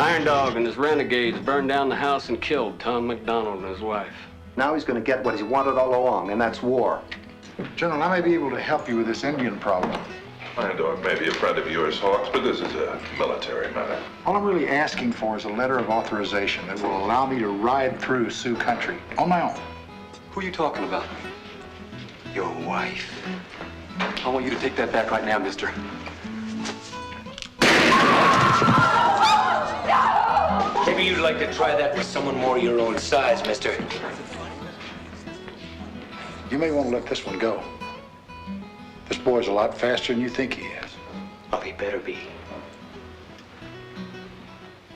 Iron Dog and his renegades burned down the house and killed Tom McDonald and his wife. Now he's going to get what he's wanted all along, and that's war. General, I may be able to help you with this Indian problem. Iron Dog may be a friend of yours, Hawks, but this is a military matter. All I'm really asking for is a letter of authorization that will allow me to ride through Sioux country on my own. Who are you talking about? Your wife. I want you to take that back right now, mister. Maybe you'd like to try that with someone more your own size, mister. You may want to let this one go. This boy's a lot faster than you think he is. Well, he better be.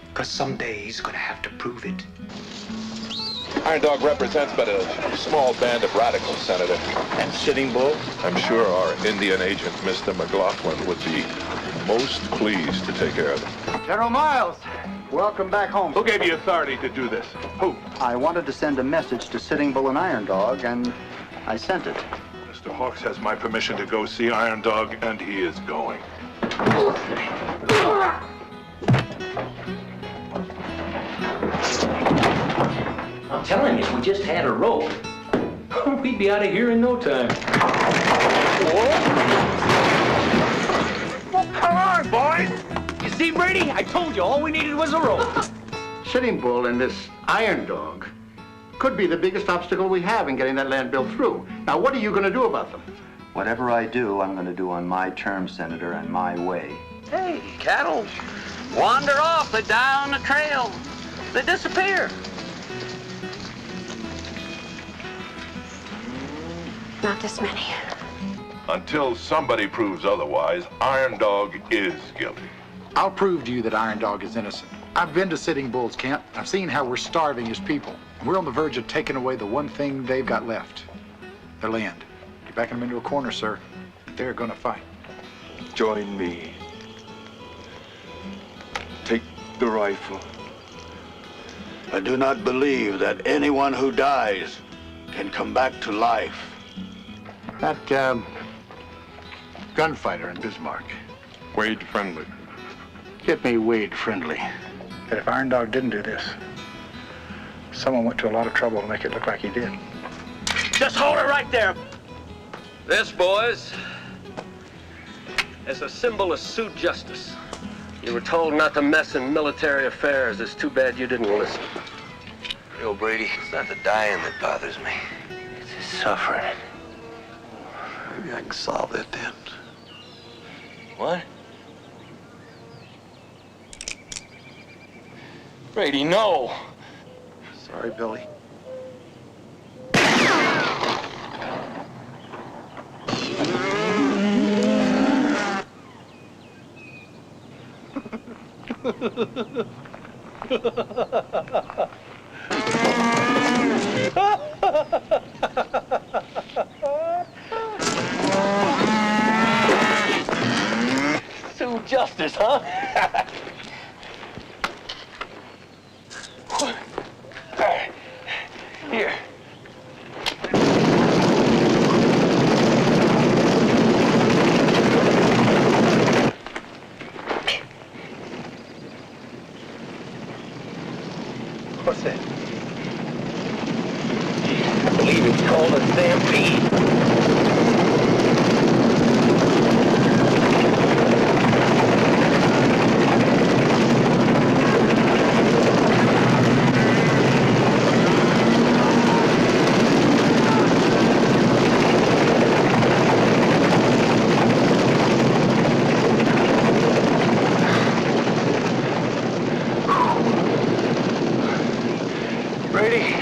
Because someday he's gonna have to prove it. Iron Dog represents but a small band of radicals, Senator. And Sitting Bull? I'm sure our Indian agent, Mr. McLaughlin, would be most pleased to take care of them. General Miles, welcome back home. Who gave you authority to do this? Who? I wanted to send a message to Sitting Bull and Iron Dog, and I sent it. Mr. Hawks has my permission to go see Iron Dog, and he is going. I'm telling you, if we just had a rope, we'd be out of here in no time. Well, come on, boys! You see, Brady? I told you, all we needed was a rope. Sitting Bull and this Iron Dog could be the biggest obstacle we have in getting that land bill through. Now, what are you going to do about them? Whatever I do, I'm going to do on my terms, Senator, and my way. Hey, cattle wander off. They die on the trail. They disappear. Not this many. Until somebody proves otherwise, Iron Dog is guilty. I'll prove to you that Iron Dog is innocent. I've been to Sitting Bull's camp. I've seen how we're starving his people. We're on the verge of taking away the one thing they've got left, their land. You're backing them into a corner, sir. They're gonna fight. Join me. Take the rifle. I do not believe that anyone who dies can come back to life. That gunfighter in Bismarck, Wade Friendly. get me Wade Friendly. That if Iron Dog didn't do this, someone went to a lot of trouble to make it look like he did. Just hold it right there. This, boys, is a symbol of Sioux justice. You were told not to mess in military affairs. It's too bad you didn't listen. Yo, Brady, it's not the dying that bothers me. It's his suffering. Maybe I can solve that then. What? Brady, no! Sorry, Billy. Sioux justice, huh? Here. What's that? I believe it's called a stampede. Brady,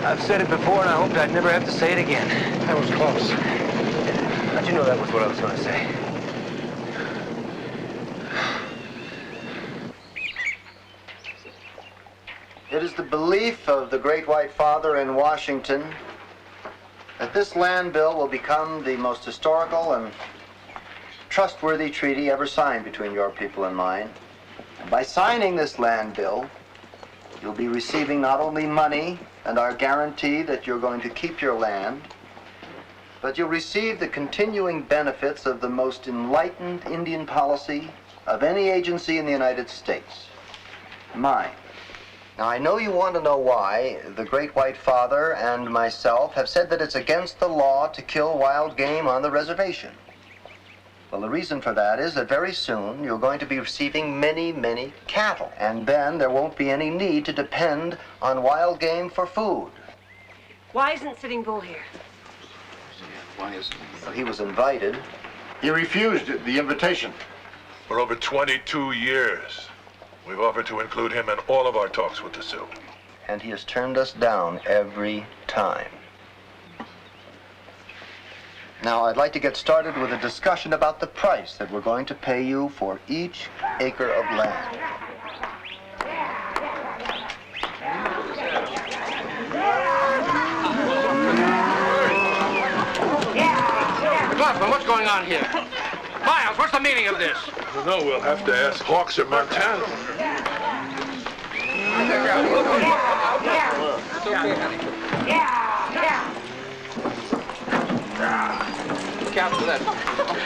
I've said it before and I hoped I'd never have to say it again. That was close. How'd you know that was what I was going to say? It is the belief of the Great White Father in Washington that this land bill will become the most historical and trustworthy treaty ever signed between your people and mine. And by signing this land bill, you'll be receiving not only money and our guarantee that you're going to keep your land, but you'll receive the continuing benefits of the most enlightened Indian policy of any agency in the United States. Mine. Now, I know you want to know why the Great White Father and myself have said that it's against the law to kill wild game on the reservation. Well, the reason for that is that very soon you're going to be receiving many, many cattle, and then there won't be any need to depend on wild game for food. Why isn't Sitting Bull here? Why is Well, he was invited. he refused the invitation? For over 22 years, we've offered to include him in all of our talks with the Sioux. And he has turned us down every time. Now, I'd like to get started with a discussion about the price that we're going to pay you for each acre of land. McLaughlin, what's going on here? Miles, what's the meaning of this? I don't know, we'll have to ask Hawks or Montana.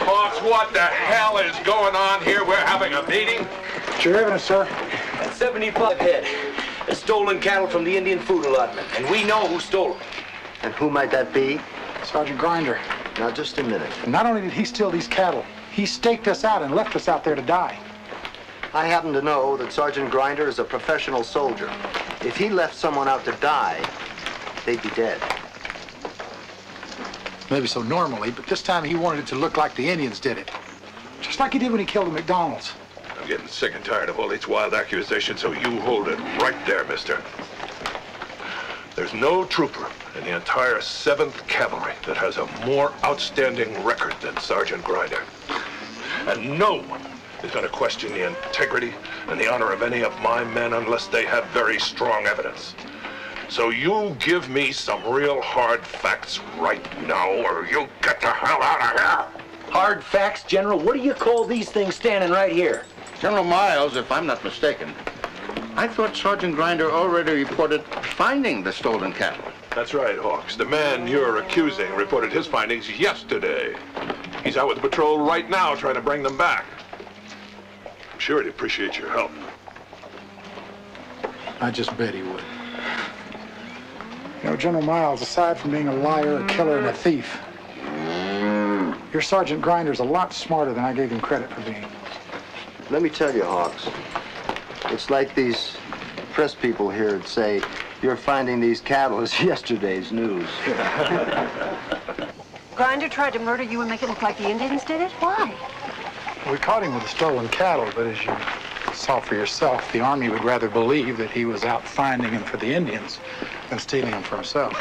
Hawks, what the hell is going on here? We're having a meeting? What's your evidence, sir? 75 head. It's stolen cattle from the Indian food allotment, and we know who stole them. And who might that be? Sergeant Grinder. Now, just a minute. And not only did he steal these cattle, he staked us out and left us out there to die. I happen to know that Sergeant Grinder is a professional soldier. If he left someone out to die, they'd be dead. Maybe so normally, but this time he wanted it to look like the Indians did it. Just like he did when he killed the McDonald's. I'm getting sick and tired of all these wild accusations, so you hold it right there, mister. There's no trooper in the entire 7th Cavalry that has a more outstanding record than Sergeant Grinder. And no one is going to question the integrity and the honor of any of my men unless they have very strong evidence. So you give me some real hard facts right now, or you get the hell out of here! Hard facts, General? What do you call these things standing right here? General Miles, if I'm not mistaken, I thought Sergeant Grinder already reported finding the stolen cattle. That's right, Hawks. The man you're accusing reported his findings yesterday. He's out with the patrol right now trying to bring them back. I'm sure he'd appreciate your help. I just bet he would. You know, General Miles, aside from being a liar, a killer, and a thief, your Sergeant Grinder's a lot smarter than I gave him credit for being. Let me tell you, Hawks, it's like these press people here that say you're finding these cattle is yesterday's news. Grinder tried to murder you and make it look like the Indians did it? Why? We caught him with the stolen cattle, but as you saw for yourself, the Army would rather believe that he was out finding them for the Indians than stealing them for himself.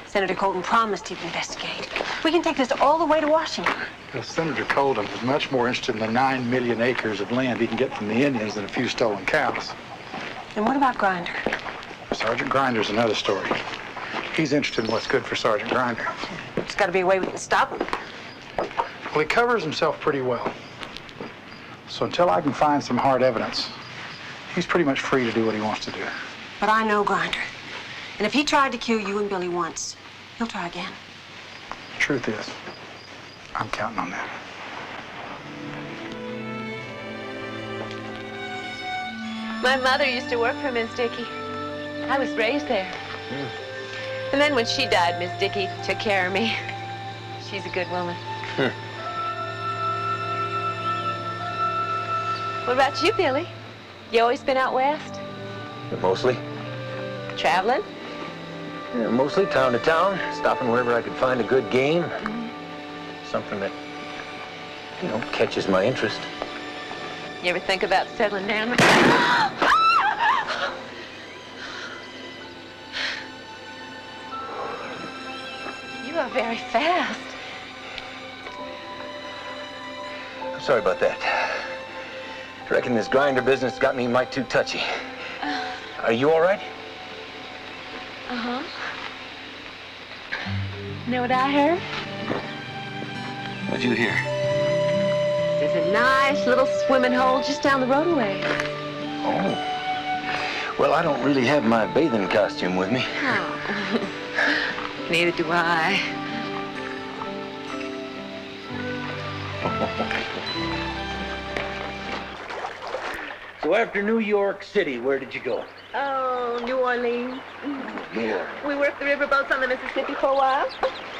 Senator Colton promised he'd investigate. We can take this all the way to Washington. Well, Senator Colton is much more interested in the 9 million acres of land he can get from the Indians than a few stolen cows. And what about Grinder? Sergeant Grinder's another story. He's interested in what's good for Sergeant Grinder. There's got to be a way we can stop him. Well, he covers himself pretty well. So until I can find some hard evidence, he's pretty much free to do what he wants to do. But I know Grinder. And if he tried to kill you and Billy once, he'll try again. The truth is, I'm counting on that. My mother used to work for Miss Dickey. I was raised there. And then when she died, Miss Dickey took care of me. She's a good woman. What about you, Billy? You always been out west? Mostly. Traveling? Yeah, mostly town to town, stopping wherever I could find a good game. Something that, you know, catches my interest. You ever think about settling down? You are very fast. I'm sorry about that. I reckon this Grinder business got me mighty too touchy. Are you all right? Uh-huh. Know what I heard? What'd you hear? There's a nice little swimming hole just down the roadway. Oh. Well, I don't really have my bathing costume with me. Oh. Neither do I. So after New York City, where did you go? Oh, New Orleans. New York. We worked the riverboats on the Mississippi for a while.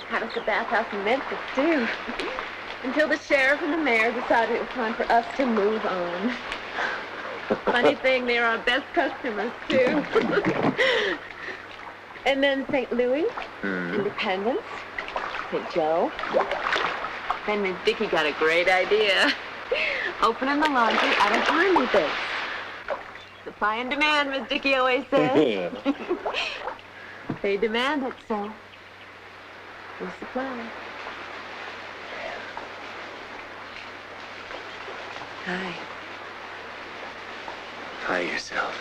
Had us a bathhouse in Memphis, too. Until the sheriff and the mayor decided it was time for us to move on. Funny thing, they're our best customers, too. And then St. Louis, Independence, St. Joe. Then Miss Dickie got a great idea. Opening the laundry at an army base. Supply and demand, Miss Dickie always says. They demand it, so we supply. Hi. Hi yourself.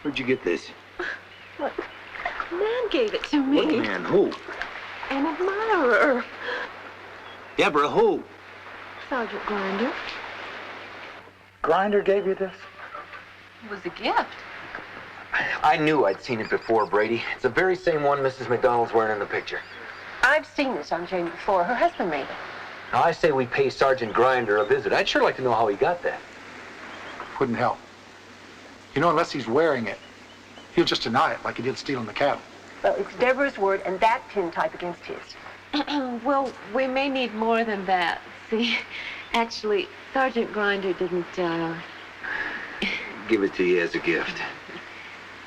Where'd you get this? What? Man gave it to me. What man? Who? An admirer. Deborah, who? Sergeant Grinder. Grinder gave you this? It was a gift. I knew I'd seen it before, Brady. It's the very same one Mrs. McDonald's wearing in the picture. I've seen this on Jane before. Her husband made it. Now, I say we pay Sergeant Grinder a visit. I'd sure like to know how he got that. Wouldn't help. You know, unless he's wearing it, he'll just deny it like he did stealing the cattle. Well, it's Deborah's word and that tintype against his. Well, we may need more than that. See, actually, Sergeant Grinder didn't, Give it to you as a gift.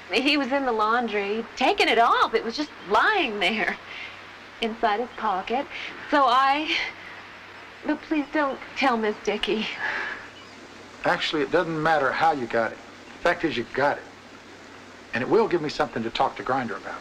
He was in the laundry, taking it off. It was just lying there inside his pocket. So but please don't tell Miss Dickie. Actually, it doesn't matter how you got it. The fact is, you got it. And it will give me something to talk to Grinder about.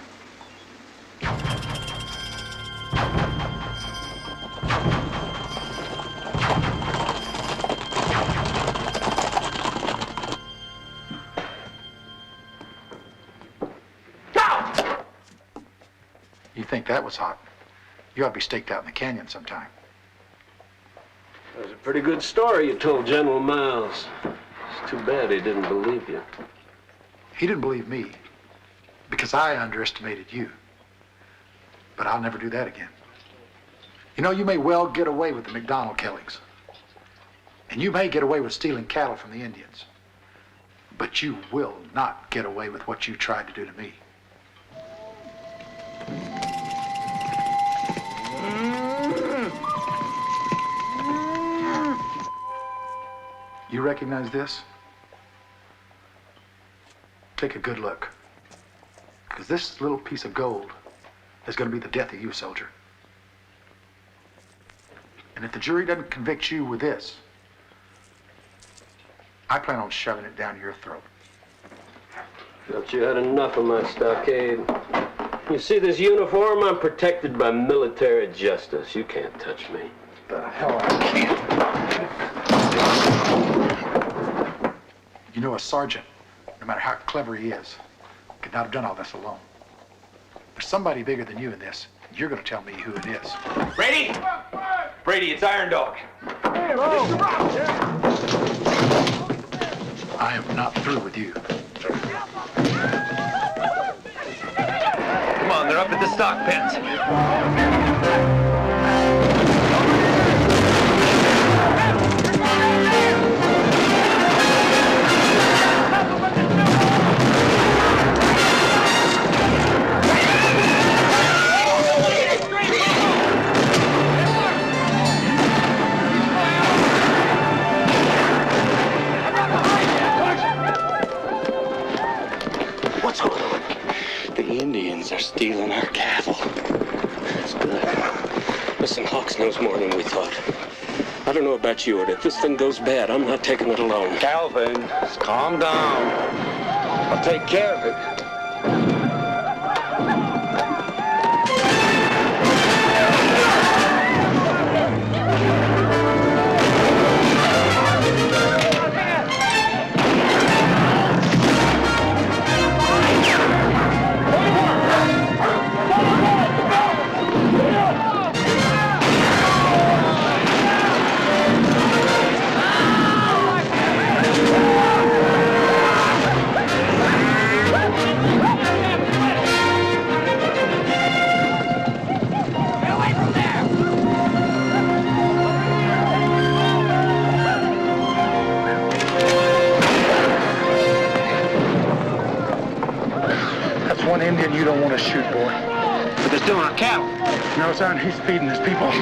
You think that was hot? You ought to be staked out in the canyon sometime. That was a pretty good story you told General Miles. It's too bad he didn't believe you. He didn't believe me because I underestimated you. But I'll never do that again. You know, you may well get away with the McDonald killings. And you may get away with stealing cattle from the Indians. But you will not get away with what you tried to do to me. You recognize this? Take a good look. Because this little piece of gold is going to be the death of you, soldier. And if the jury doesn't convict you with this, I plan on shoving it down your throat. Thought you had enough of my stockade. You see this uniform? I'm protected by military justice. You can't touch me. The hell I can't. You know, a sergeant, no matter how clever he is, could not have done all this alone. There's somebody bigger than you in this. And you're going to tell me who it is. Brady! Brady, it's Iron Dog. I am not through with you. Come on, they're up at the stock pens. What's going on? The Indians are stealing our cattle. That's good. Listen, Hawks knows more than we thought. I don't know about you, but if this thing goes bad, I'm not taking it alone. Calvin, calm down. I'll take care of it. you don't want to shoot, boy. But they're still our cattle. No, son, he's feeding his people.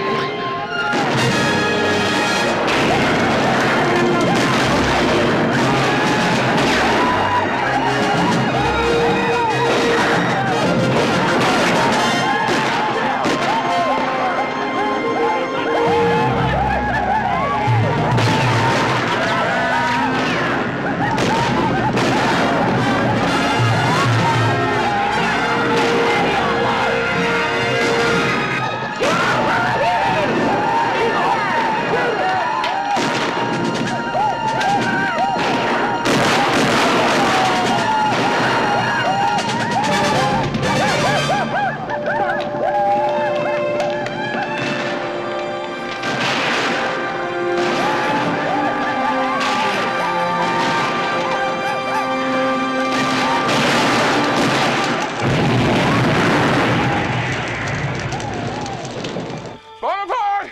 Bonaparte!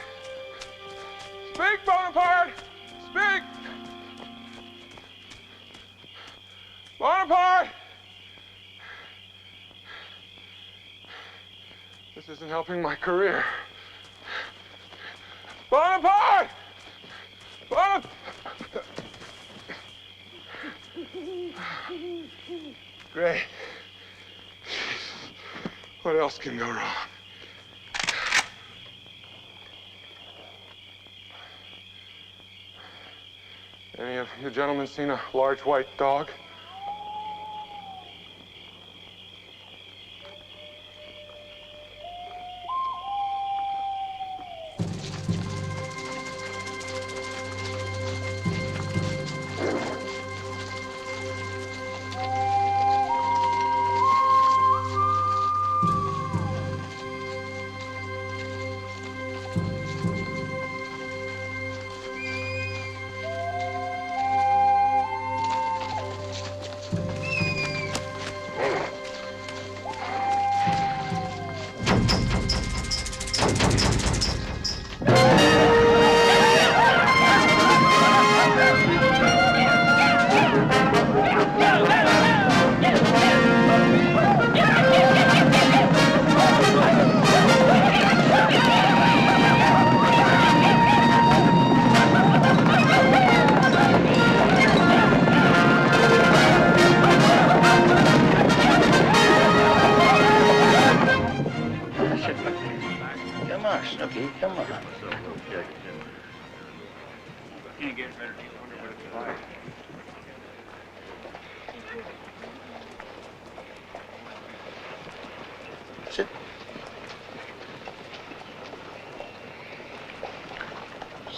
Speak, Bonaparte! Speak! Bonaparte! This isn't helping my career. Bonaparte! Bonaparte! Great. What else can go wrong? Any of you gentlemen seen a large white dog?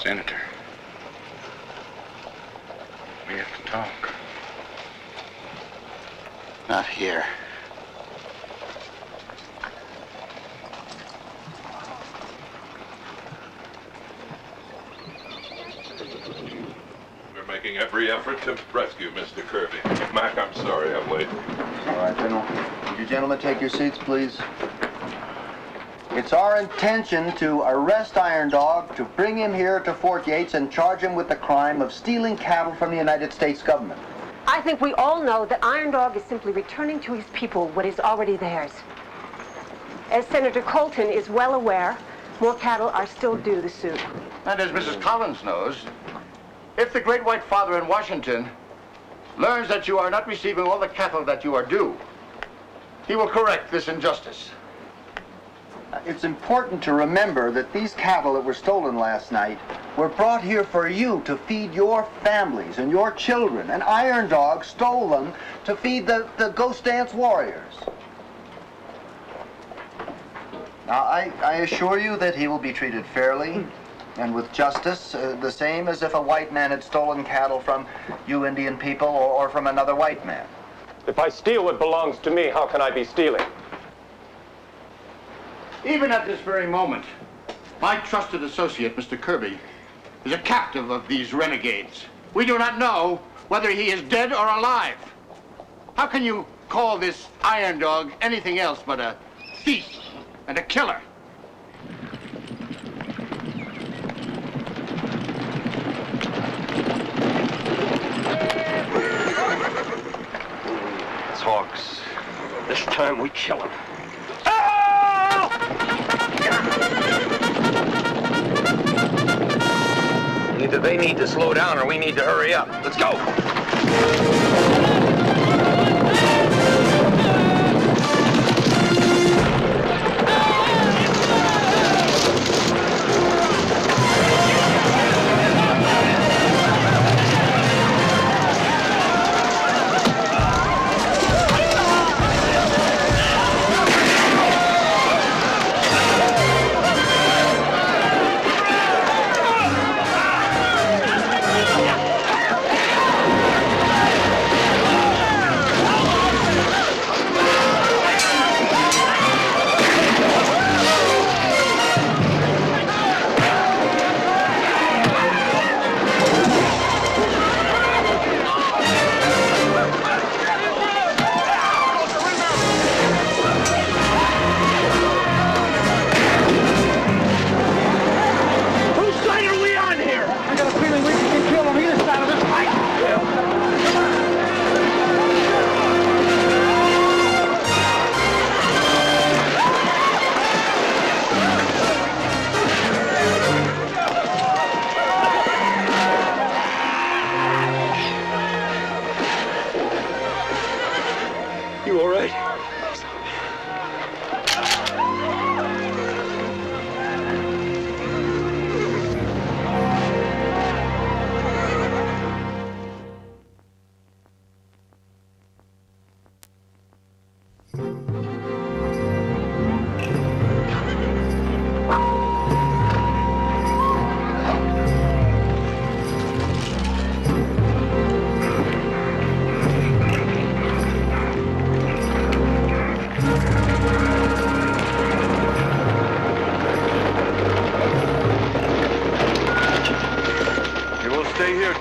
Senator, we have to talk. Not here. We're making every effort to rescue Mr. Kirby. Mac, I'm sorry I'm late. All right, General. Would you gentlemen take your seats, please? It's our intention to arrest Iron Dog, to bring him here to Fort Yates and charge him with the crime of stealing cattle from the United States government. I think we all know that Iron Dog is simply returning to his people what is already theirs. As Senator Colton is well aware, more cattle are still due the Sioux. And as Mrs. Collins knows, if the Great White Father in Washington learns that you are not receiving all the cattle that you are due, he will correct this injustice. It's important to remember that these cattle that were stolen last night were brought here for you to feed your families and your children. And Iron Dog stole them to feed the Ghost Dance warriors. Now, I assure you that he will be treated fairly and with justice, the same as if a white man had stolen cattle from you Indian people or from another white man. If I steal what belongs to me, how can I be stealing? Even at this very moment, my trusted associate, Mr. Kirby, is a captive of these renegades. We do not know whether he is dead or alive. How can you call this Iron Dog anything else but a thief and a killer? Folks, this time we kill him. Either they need to slow down or we need to hurry up. Let's go!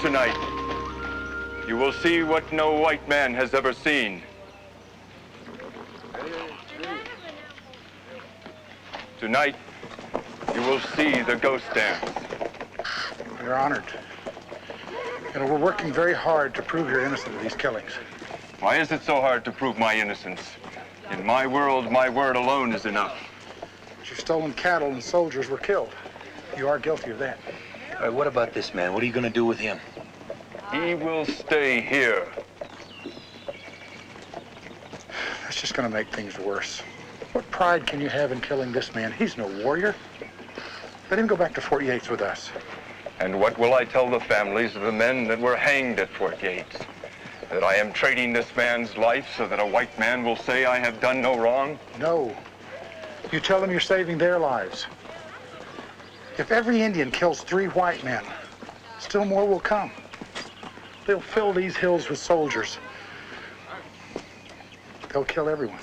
Tonight, you will see what no white man has ever seen. Tonight, you will see the ghost dance. We're honored. You know, we're working very hard to prove you're innocent of these killings. Why is it so hard to prove my innocence? In my world, my word alone is enough. But you've stolen cattle and soldiers were killed. You are guilty of that. All right, what about this man? What are you going to do with him? He will stay here. That's just going to make things worse. What pride can you have in killing this man? He's no warrior. Let him go back to Fort Yates with us. And what will I tell the families of the men that were hanged at Fort Yates? That I am trading this man's life so that a white man will say I have done no wrong? No. You tell them you're saving their lives. If every Indian kills 3 white men, still more will come. They'll fill these hills with soldiers. They'll kill everyone.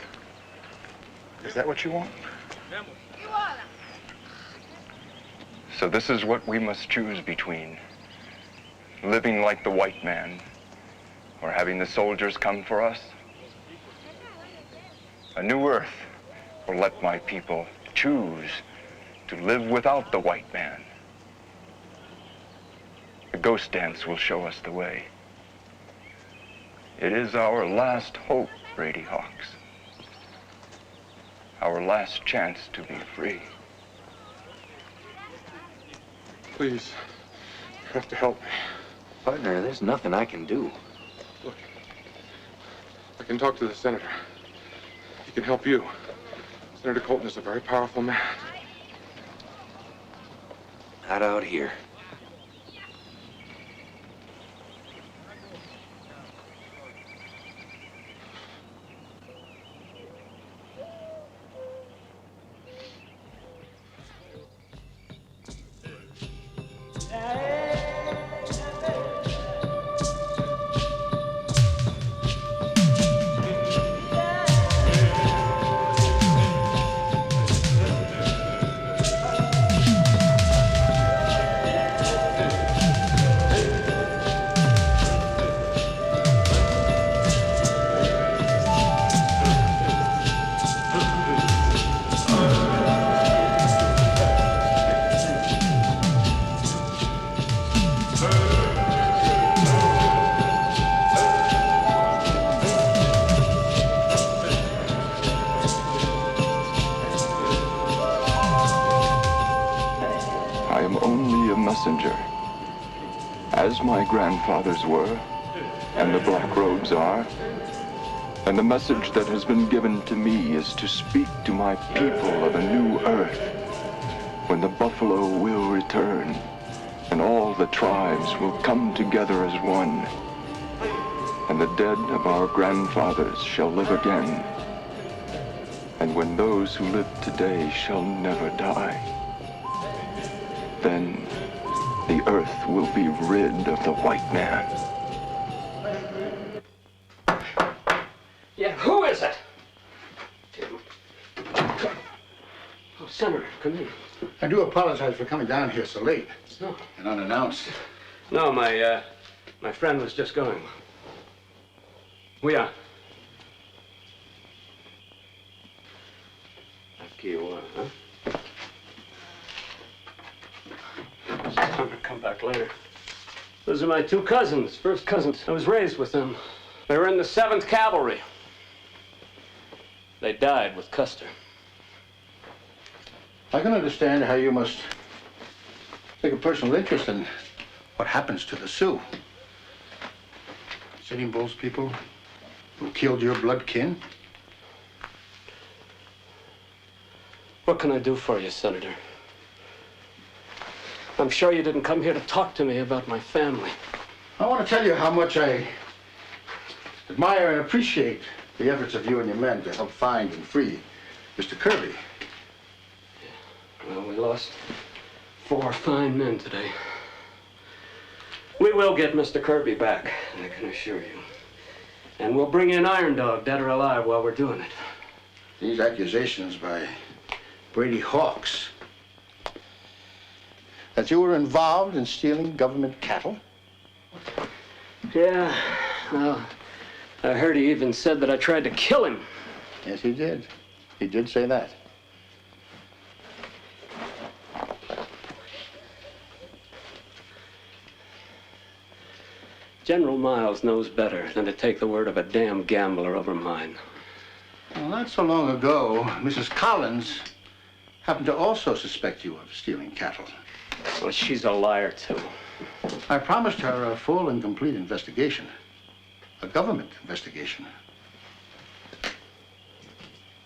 Is that what you want? So this is what we must choose between. Living like the white man, or having the soldiers come for us. A new earth will let my people choose to live without the white man. The ghost dance will show us the way. It is our last hope, Brady Hawks. Our last chance to be free. Please, you have to help me. Partner, there's nothing I can do. Look, I can talk to the senator. He can help you. Senator Colton is a very powerful man. Not out here. I am only a messenger, as my grandfathers were, and the Black Robes are. And the message that has been given to me is to speak to my people of a new earth, when the buffalo will return, and all the tribes will come together as one, and the dead of our grandfathers shall live again. And when those who live today shall never die, then the earth will be rid of the white man. Yeah, who is it? Oh, Senator, come in. I do apologize for coming down here so late No. and unannounced. No, my friend was just going. We are. After you are, huh? I'm gonna come back later. Those are my two cousins, first cousins. I was raised with them. They were in the 7th Cavalry. They died with Custer. I can understand how you must take a personal interest in what happens to the Sioux. Sitting Bull's people who killed your blood kin. What can I do for you, Senator? I'm sure you didn't come here to talk to me about my family. I want to tell you how much I admire and appreciate the efforts of you and your men to help find and free Mr. Kirby. Well, we lost 4 fine men today. We will get Mr. Kirby back, I can assure you. And we'll bring in Iron Dog, dead or alive, while we're doing it. These accusations by Brady Hawks that you were involved in stealing government cattle? Yeah, well, I heard he even said that I tried to kill him. Yes, he did. He did say that. General Miles knows better than to take the word of a damn gambler over mine. Well, not so long ago, Mrs. Collins happened to also suspect you of stealing cattle. Well, she's a liar, too. I promised her a full and complete investigation. A government investigation.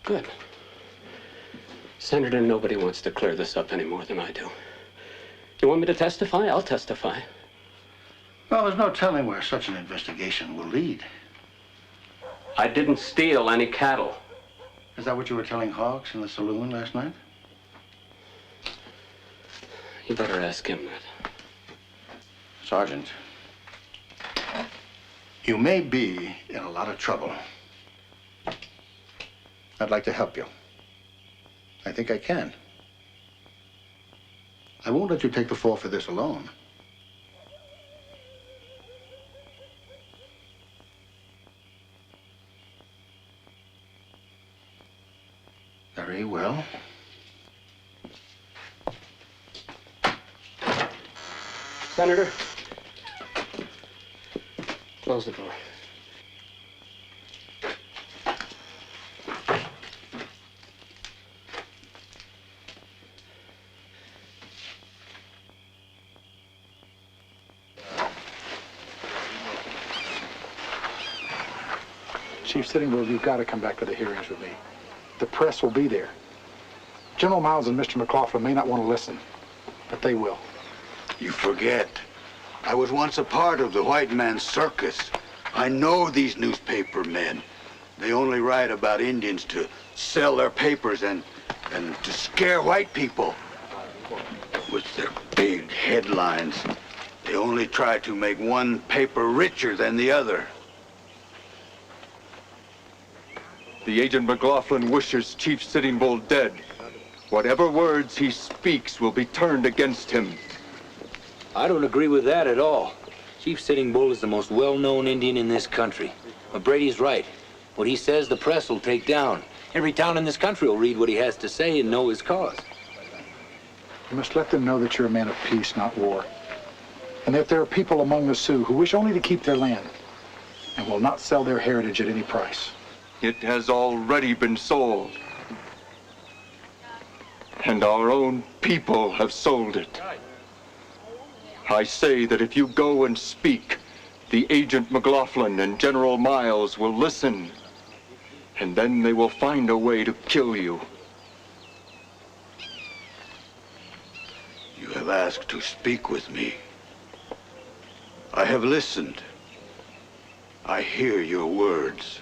Good. Senator, nobody wants to clear this up any more than I do. You want me to testify? I'll testify. Well, there's no telling where such an investigation will lead. I didn't steal any cattle. Is that what you were telling Hawks in the saloon last night? You better ask him that. Sergeant, you may be in a lot of trouble. I'd like to help you. I think I can. I won't let you take the fall for this alone. Very well. Senator, close the door. Chief Sitting Bull, you've got to come back to the hearings with me. The press will be there. General Miles and Mr. McLaughlin may not want to listen, but they will. You forget. I was once a part of the white man's circus. I know these newspaper men. They only write about Indians to sell their papers and to scare white people. With their big headlines, they only try to make one paper richer than the other. The Agent McLaughlin wishes Chief Sitting Bull dead. Whatever words he speaks will be turned against him. I don't agree with that at all. Chief Sitting Bull is the most well-known Indian in this country. But Brady's right. What he says, the press will take down. Every town in this country will read what he has to say and know his cause. You must let them know that you're a man of peace, not war. And that there are people among the Sioux who wish only to keep their land and will not sell their heritage at any price. It has already been sold. And our own people have sold it. I say that if you go and speak, the Agent McLaughlin and General Miles will listen. And then they will find a way to kill you. You have asked to speak with me. I have listened. I hear your words.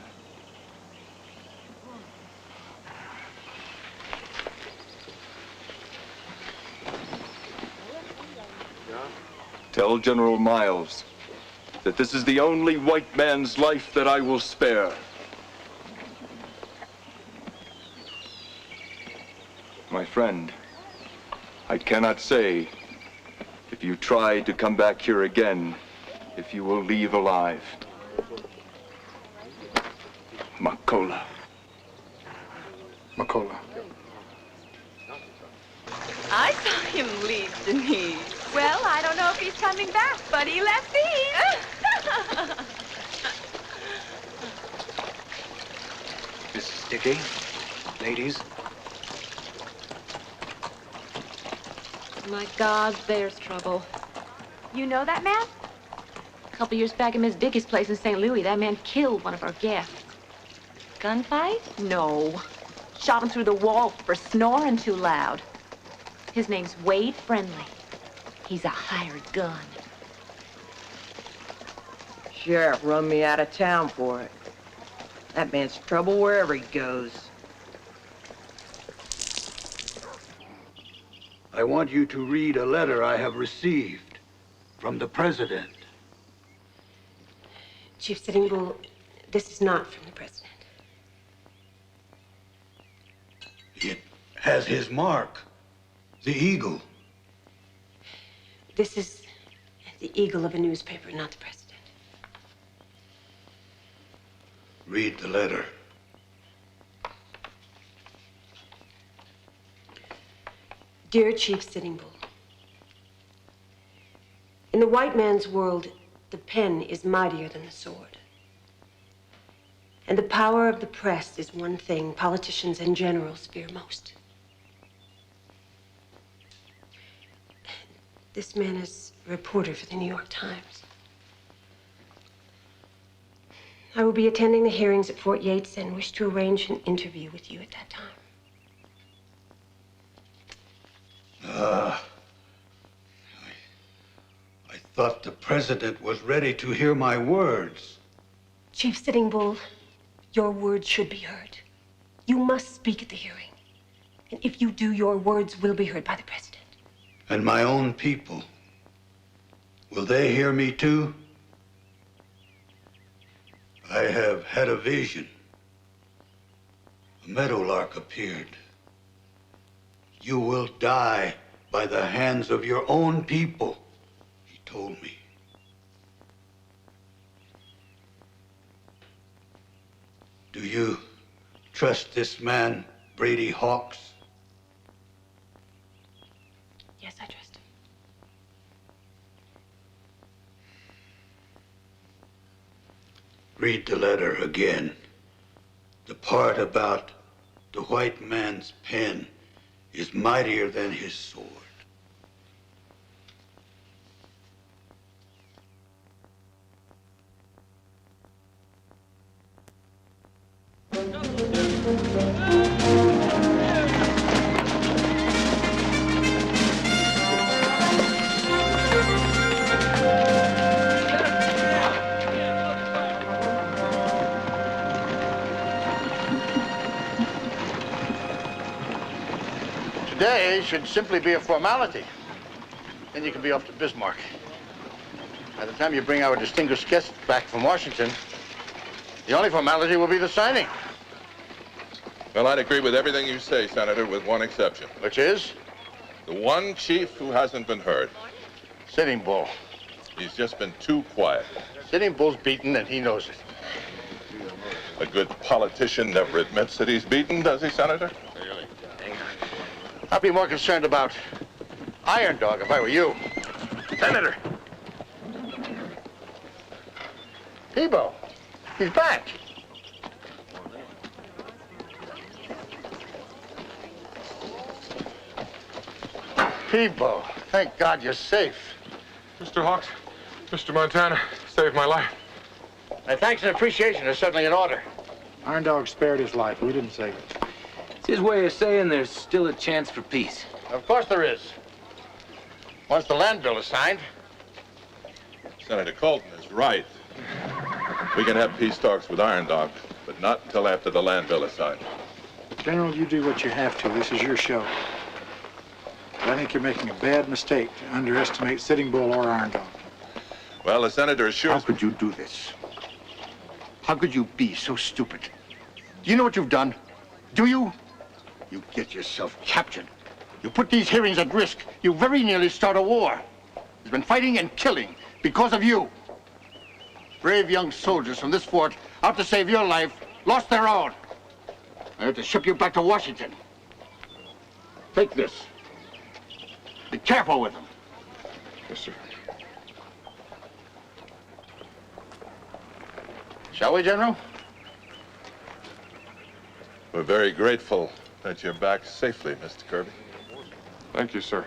Tell General Miles that this is the only white man's life that I will spare. My friend, I cannot say if you try to come back here again, if you will leave alive. Makola. Makola. I saw him leave, Denise. Well, I don't know if he's coming back, but he left these. Mrs. Dickey, ladies. My God, there's trouble. You know that man? A couple years back at Miss Dickey's place in St. Louis, that man killed one of our guests. Gunfight? No. Shot him through the wall for snoring too loud. His name's Wade Friendly. He's a hired gun. Sheriff run me out of town for it. That man's trouble wherever he goes. I want you to read a letter I have received from the President. Chief Sitting Bull, this is not from the President. It has his mark, the eagle. This is the eagle of a newspaper, not the President. Read the letter. Dear Chief Sitting Bull, in the white man's world, the pen is mightier than the sword. And the power of the press is one thing politicians and generals fear most. This man is a reporter for the New York Times. I will be attending the hearings at Fort Yates and wish to arrange an interview with you at that time. I thought the President was ready to hear my words. Chief Sitting Bull, your words should be heard. You must speak at the hearing. And if you do, your words will be heard by the President. And my own people, will they hear me too? I have had a vision. A meadowlark appeared. You will die by the hands of your own people, he told me. Do you trust this man, Brady Hawks? Yes, I trust him. Read the letter again. The part about the white man's pen is mightier than his sword. Today should simply be a formality. Then you can be off to Bismarck. By the time you bring our distinguished guest back from Washington, the only formality will be the signing. Well, I'd agree with everything you say, Senator, with one exception. Which is? The one chief who hasn't been heard. Sitting Bull. He's just been too quiet. Sitting Bull's beaten, and he knows it. A good politician never admits that he's beaten, does he, Senator? I'd be more concerned about Iron Dog if I were you. Senator! Peebo, he's back. Peebo, thank God you're safe. Mr. Hawks, Mr. Montana saved my life. Thanks and appreciation are certainly in order. Iron Dog spared his life. We didn't save it. It's his way of saying there's still a chance for peace. Of course there is. Once the land bill is signed. Senator Colton is right. We can have peace talks with Iron Dog, but not until after the land bill is signed. General, you do what you have to. This is your show. But I think you're making a bad mistake to underestimate Sitting Bull or Iron Dog. Well, the senator assures... How could you do this? How could you be so stupid? Do you know what you've done? Do you? You get yourself captured. You put these hearings at risk. You very nearly start a war. There's been fighting and killing because of you. Brave young soldiers from this fort, out to save your life, lost their own. I have to ship you back to Washington. Take this. Be careful with them. Yes, sir. Shall we, General? We're very grateful that you're back safely, Mr. Kirby. Thank you, sir.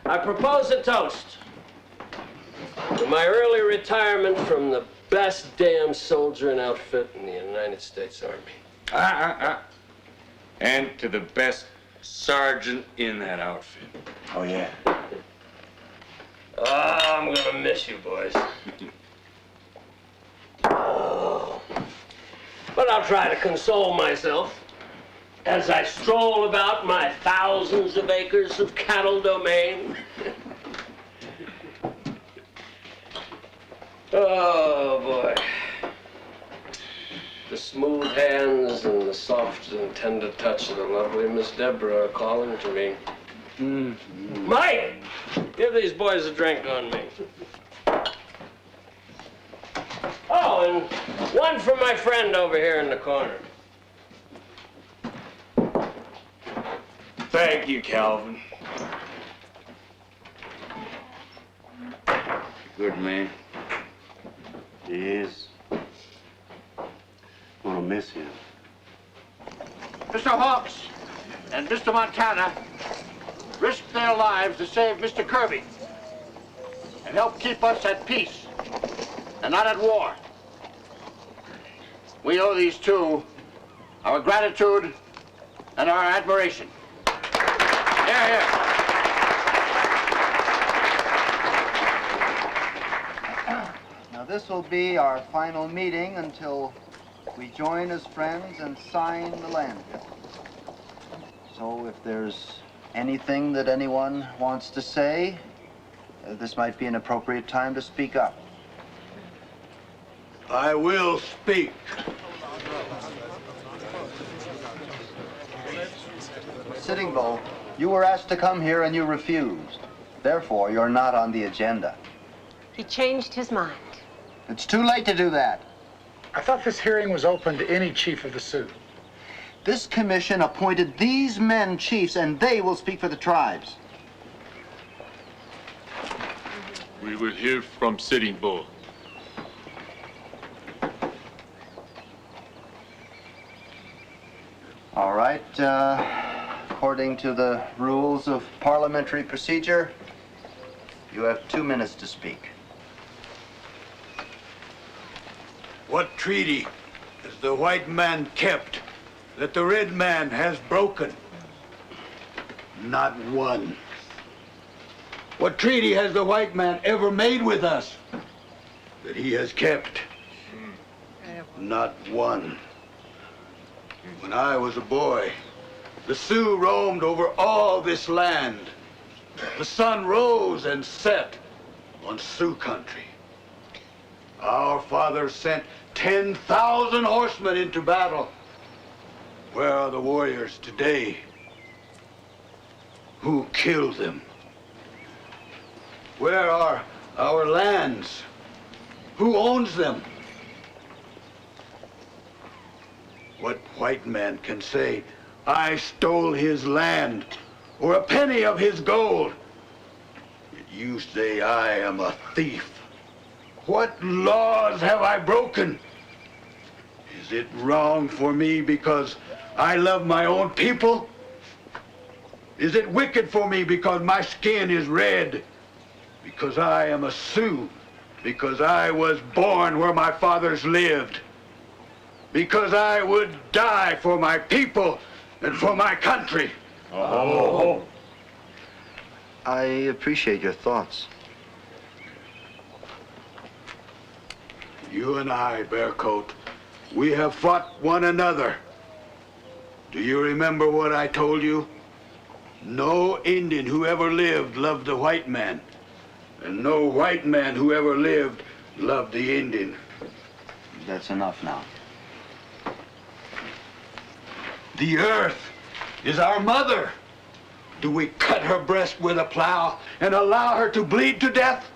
I propose a toast to my early retirement from the best damn soldier and outfit in the United States Army. And to the best sergeant in that outfit. Oh, yeah. Oh, I'm gonna miss you, boys. Oh. But I'll try to console myself as I stroll about my thousands of acres of cattle domain. Oh, boy. The smooth hands and the soft and tender touch of the lovely Miss Deborah are calling to me. Mike, give these boys a drink on me. Oh, and one for my friend over here in the corner. Thank you, Calvin. Good man. He is. Gonna miss him. Mr. Hawks and Mr. Montana risked their lives to save Mr. Kirby and help keep us at peace and not at war. We owe these two our gratitude and our admiration. Here, here. Now, this will be our final meeting until we join as friends and sign the land bill. So if there's anything that anyone wants to say, this might be an appropriate time to speak up. I will speak. Sitting Bull, you were asked to come here and you refused. Therefore, you're not on the agenda. He changed his mind. It's too late to do that. I thought this hearing was open to any chief of the Sioux. This commission appointed these men chiefs, and they will speak for the tribes. We will hear from Sitting Bull. All right, according to the rules of parliamentary procedure, you have 2 minutes to speak. What treaty has the white man kept that the red man has broken? Not one. What treaty has the white man ever made with us that he has kept? Not one. When I was a boy, the Sioux roamed over all this land. The sun rose and set on Sioux country. Our fathers sent 10,000 horsemen into battle. Where are the warriors today? Who killed them? Where are our lands? Who owns them? What white man can say, I stole his land, or a penny of his gold? You say I am a thief. What laws have I broken? Is it wrong for me because I love my own people? Is it wicked for me because my skin is red? Because I am a Sioux? Because I was born where my fathers lived? Because I would die for my people and for my country? Oh. I appreciate your thoughts. You and I, Bearcoat, we have fought one another. Do you remember what I told you? No Indian who ever lived loved the white man, and no white man who ever lived loved the Indian. That's enough now. The earth is our mother. Do we cut her breast with a plow and allow her to bleed to death?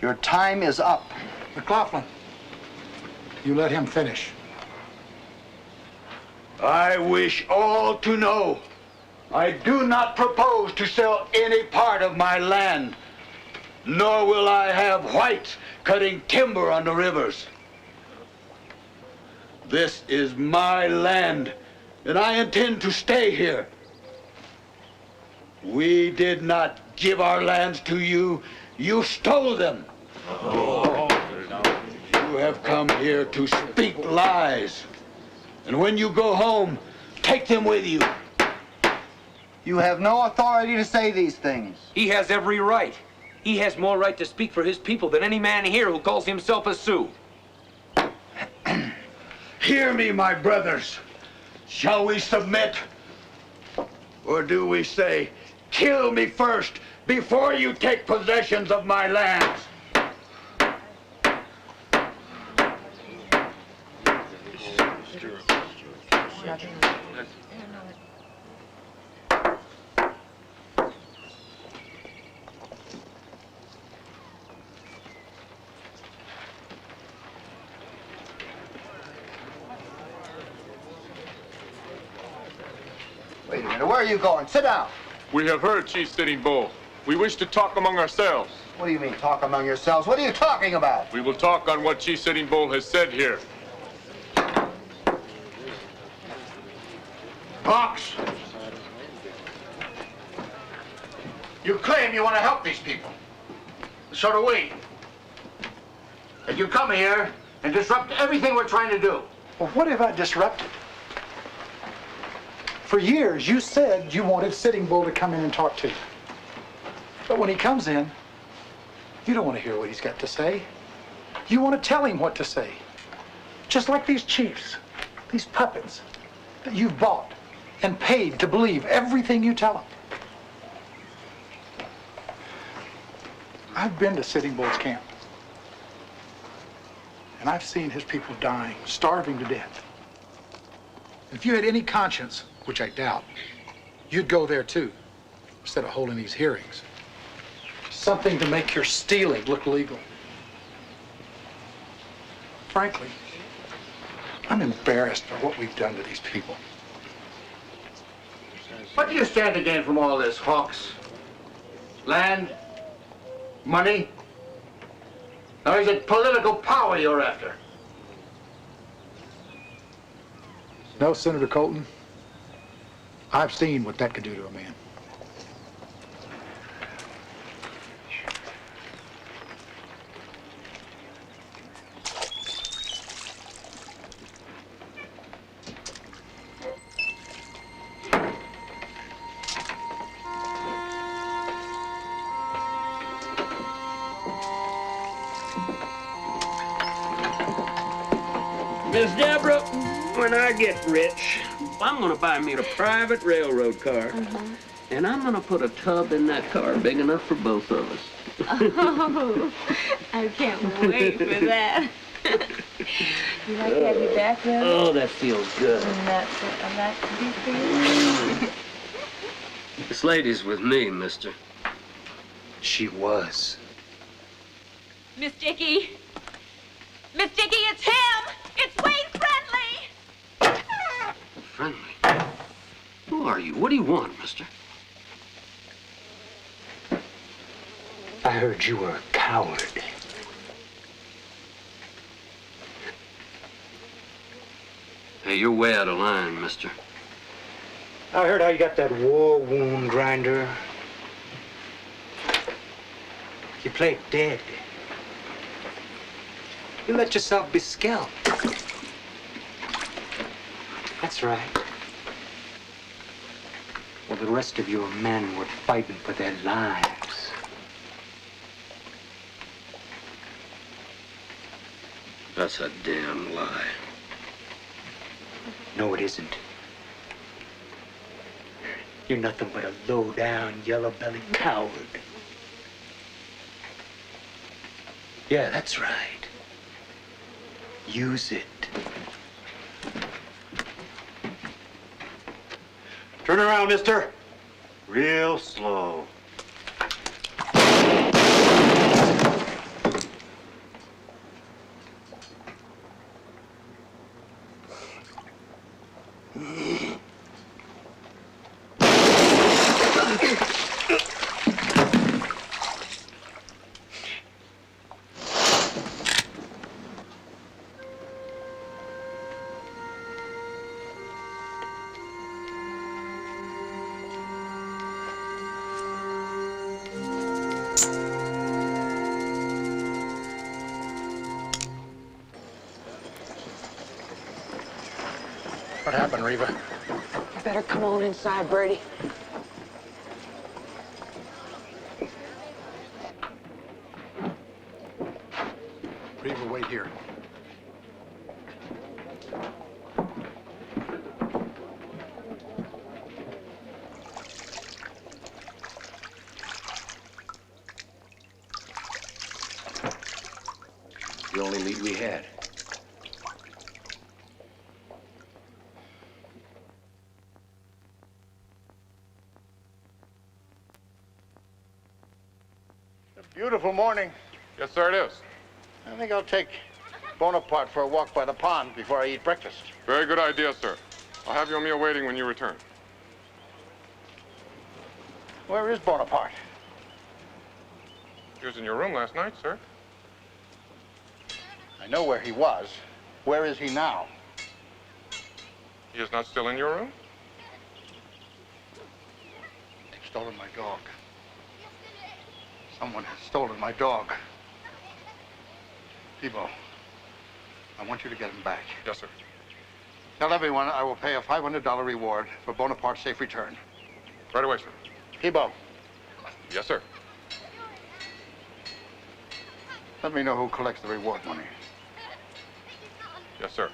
Your time is up. McLaughlin, you let him finish. I wish all to know I do not propose to sell any part of my land, nor will I have whites cutting timber on the rivers. This is my land, and I intend to stay here. We did not give our lands to you. You stole them. You have come here to speak lies. And when you go home, take them with you. You have no authority to say these things. He has every right. He has more right to speak for his people than any man here who calls himself a Sioux. Hear me, my brothers. Shall we submit? Or do we say, kill me first before you take possessions of my lands? Wait a minute, where are you going? Sit down. We have heard, Chief Sitting Bull. We wish to talk among ourselves. What do you mean, talk among yourselves? What are you talking about? We will talk on what Chief Sitting Bull has said here. Box! You claim you want to help these people. So do we. And you come here and disrupt everything we're trying to do. Well, what have I disrupted? For years, you said you wanted Sitting Bull to come in and talk to you. But when he comes in, you don't want to hear what he's got to say. You want to tell him what to say. Just like these chiefs, these puppets that you've bought and paid to believe everything you tell them. I've been to Sitting Bull's camp. And I've seen his people dying, starving to death. If you had any conscience, which I doubt, you'd go there too, instead of holding these hearings. Something to make your stealing look legal. Frankly, I'm embarrassed by what we've done to these people. What do you stand to gain from all this, Hawks? Land? Money? Or is it political power you're after? No, Senator Colton. I've seen what that could do to a man. Miss Deborah, when I get rich, I'm gonna buy me a private railroad car. And I'm gonna put a tub in that car big enough for both of us. Oh, I can't wait for that. You like to have your back rub? Oh, that feels good. And that's what I like to do for you. This lady's with me, mister. She was. Miss Dickie! Miss Dickie, it's him! It's Wade Friendly! Friendly? Who are you? What do you want, mister? heard you were a coward. Hey, you're way out of line, mister. I heard how you got that war wound grinder. You played dead. You let yourself be scalped. That's right. Well, the rest of your men were fighting for their lives. That's a damn lie. No, it isn't. You're nothing but a low-down, yellow-bellied coward. Yeah, that's right. Use it. Turn around, mister. Real slow. What happened, Reva? You better come on inside, Brady. Reva, wait here. The only lead we had. Beautiful morning. Yes, sir, it is. I think I'll take Bonaparte for a walk by the pond before I eat breakfast. Very good idea, sir. I'll have your meal waiting when you return. Where is Bonaparte? He was in your room last night, sir. I know where he was. Where is he now? He is not still in your room? They've stolen my dog. Someone has stolen my dog. Thibault, I want you to get him back. Yes, sir. Tell everyone I will pay a $500 reward for Bonaparte's safe return. Right away, sir. Thibault, Yes, sir. let me know who collects the reward money. Yes, sir.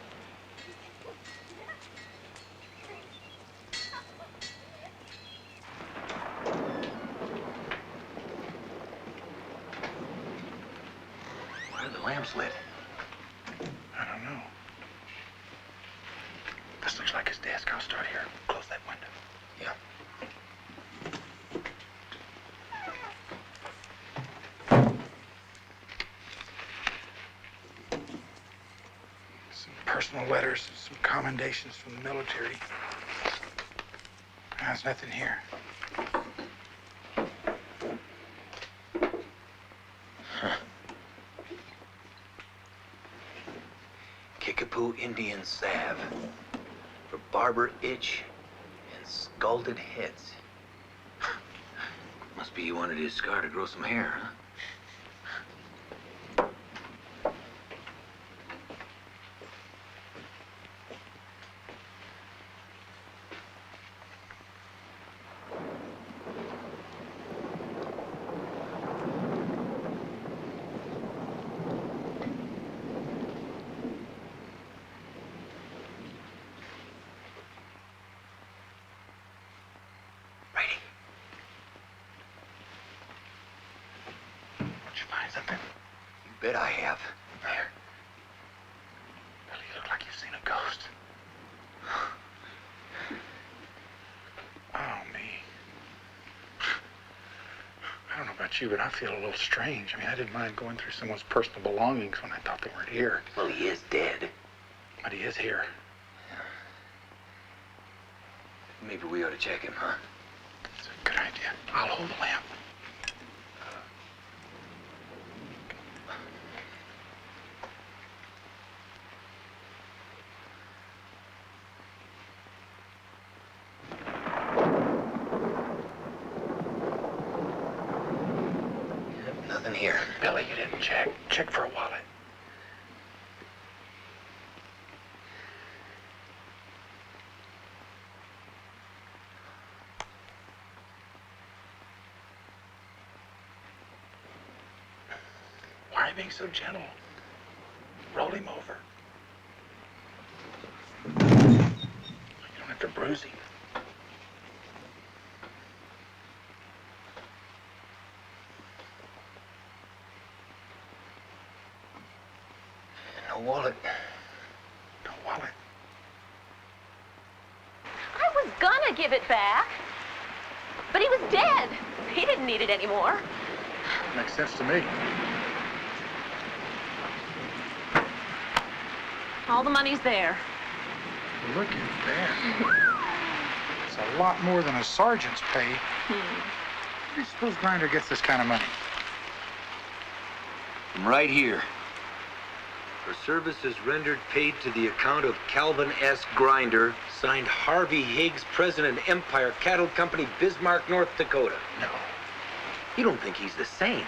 Why are the lamps lit? I don't know. This looks like his desk. I'll start here. Close that window. Yeah. Some personal letters, some commendations from the military. There's nothing here. Kickapoo Indian salve for barber itch and scalded heads. Must be you wanted his scar to grow some hair, huh? Bet I have. Here. Billy, you look like you've seen a ghost. Oh, me. I don't know about you, but I feel a little strange. I mean, I didn't mind going through someone's personal belongings when I thought they weren't here. Well, he is dead. But he is here. Maybe we ought to check him, huh? It's a good idea. I'll hold the lamp. nothing here. Billy, you didn't check. Check for a wallet. Why are you being so gentle? Roll him over. You don't have to bruise him. No wallet. No wallet. I was gonna give it back, but he was dead. He didn't need it anymore. Makes sense to me. All the money's there. Look at that. It's a lot more than a sergeant's pay. Where do you suppose Grinder gets this kind of money? From right here. For services rendered paid to the account of Calvin S. Grinder, signed Harvey Higgs, President, Empire Cattle Company, Bismarck, North Dakota. No. You don't think he's the same?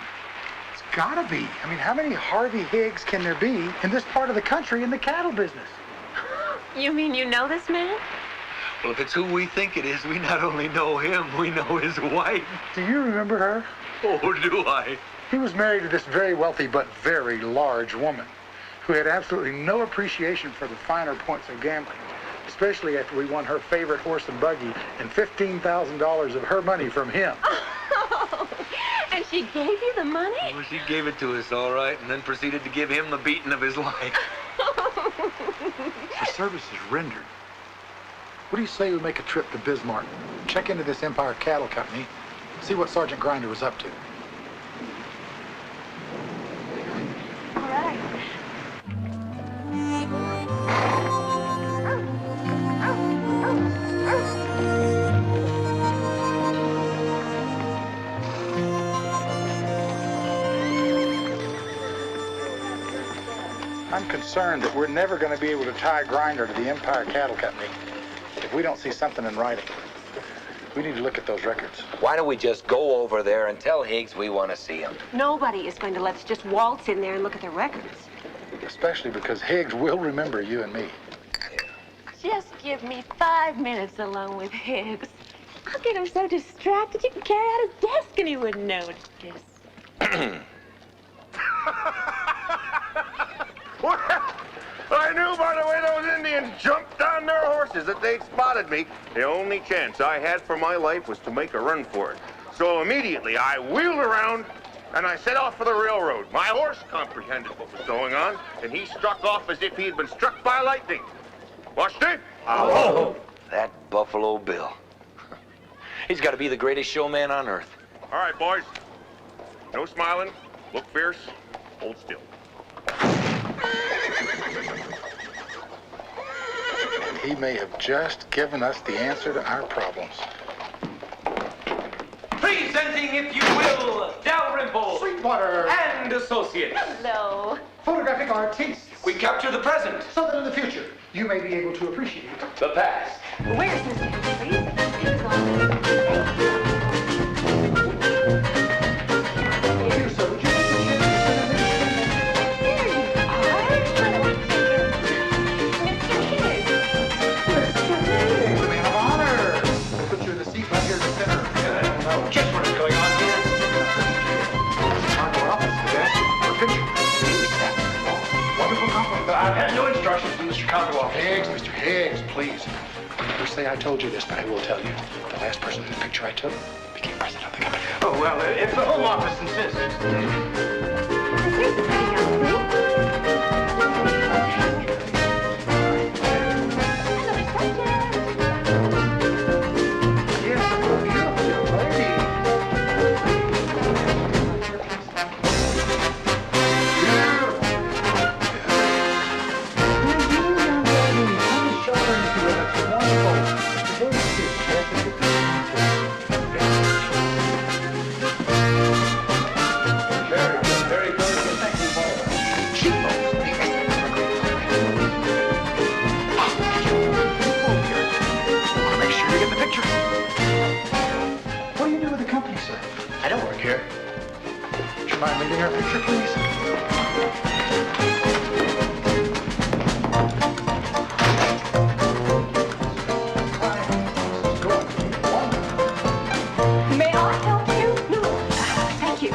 It's gotta be. I mean, how many Harvey Higgs can there be in this part of the country in the cattle business? You mean you know this man? Well, if it's who we think it is, we not only know him, we know his wife. Do you remember her? Oh, do I? He was married to this very wealthy but very large woman who had absolutely no appreciation for the finer points of gambling, especially after we won her favorite horse and buggy and $15,000 of her money from him. Oh, and she gave you the money? Well, she gave it to us, all right, and then proceeded to give him the beating of his life. For services rendered. What do you say we make a trip to Bismarck, check into this Empire Cattle Company, see what Sergeant Grinder was up to? All right. I'm concerned that we're never going to be able to tie Grinder to the Empire Cattle Company if we don't see something in writing. We need to look at those records. Why don't we just go over there and tell Higgs we want to see him? Nobody is going to let us just waltz in there and look at the records. Especially because Higgs will remember you and me. Just give me 5 minutes alone with Higgs. I'll get him so distracted you can carry out his desk and he wouldn't notice. Well, I knew by the way those Indians jumped on their horses that they'd spotted me. The only chance I had for my life was to make a run for it. So immediately I wheeled around and I set off for the railroad. My horse comprehended what was going on, and he struck off as if he had been struck by lightning. Watched it? Oh, that Buffalo Bill. He's got to be the greatest showman on earth. All right, boys. No smiling. Look fierce. Hold still. And he may have just given us the answer to our problems. Presenting, if you will, Dalrymple, Sweetwater, and Associates. Hello. Photographic artists. We capture the present, So that in the future, you may be able to appreciate the past. Where's Mr. Please? He's on Here, sir, would you man of honor. We'll put you in the seat right here in the center. Just what is going on here. Our office is asking for a picture. Wonderful compliment. I've had no instructions from the Chicago office. Mr. Higgs, please. Never say I told you this, but I will tell you. The last person in the picture I took became president of the company. Oh, well, if the Home Office insists. Here's the pretty young thing. Yes, a beautiful young lady. Very good. picture, please? May I help you? No, thank you.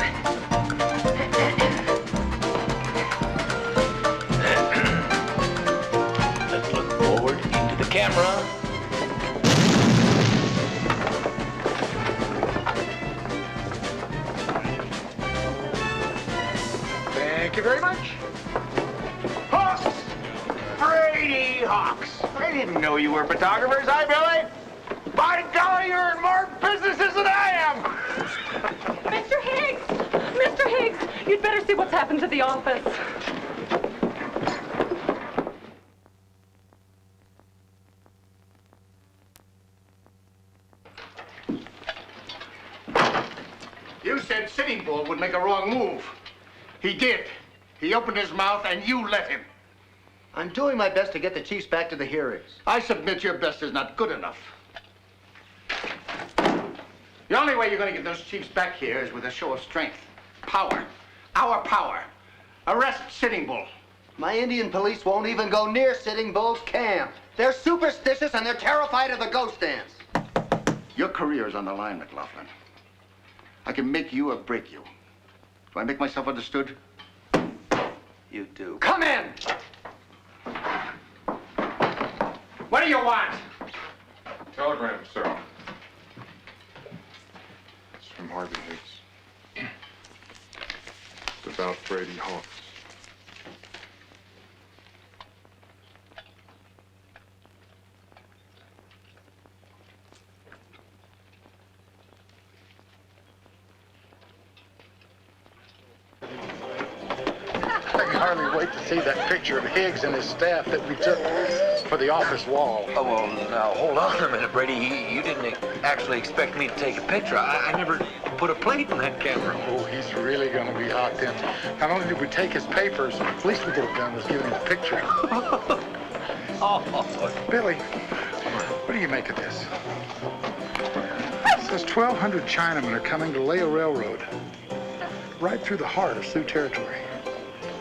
Let's look forward into the camera. Thank you very much. Hawks! Brady Hawks! I didn't know you were photographers, hi, Billy? By golly, you're in more businesses than I am! Mr. Higgs! Mr. Higgs, you'd better see what's happened to the office. You said Sitting Bull would make a wrong move. He did. He opened his mouth and you let him. I'm doing my best to get the chiefs back to the hearings. I submit your best is not good enough. The only way you're going to get those chiefs back here is with a show of strength. Power. Our power. Arrest Sitting Bull. My Indian police won't even go near Sitting Bull's camp. They're superstitious and they're terrified of the ghost dance. Your career is on the line, McLaughlin. I can make you or break you. Do I make myself understood? You do. Come in! What do you want? Telegram, sir. It's from Harvey Higgs. It's about Brady Hawks. I can hardly wait to see that picture of Higgs and his staff that we took for the office wall. Oh, well, now, hold on a minute, Brady. You didn't actually expect me to take a picture. I never put a plate in that camera. Oh, he's really going to be hot then. Not only did we take his papers, the least we could have done was give him a picture. Oh, Billy, what do you make of this? It says 1,200 Chinamen are coming to lay a railroad right through the heart of Sioux territory.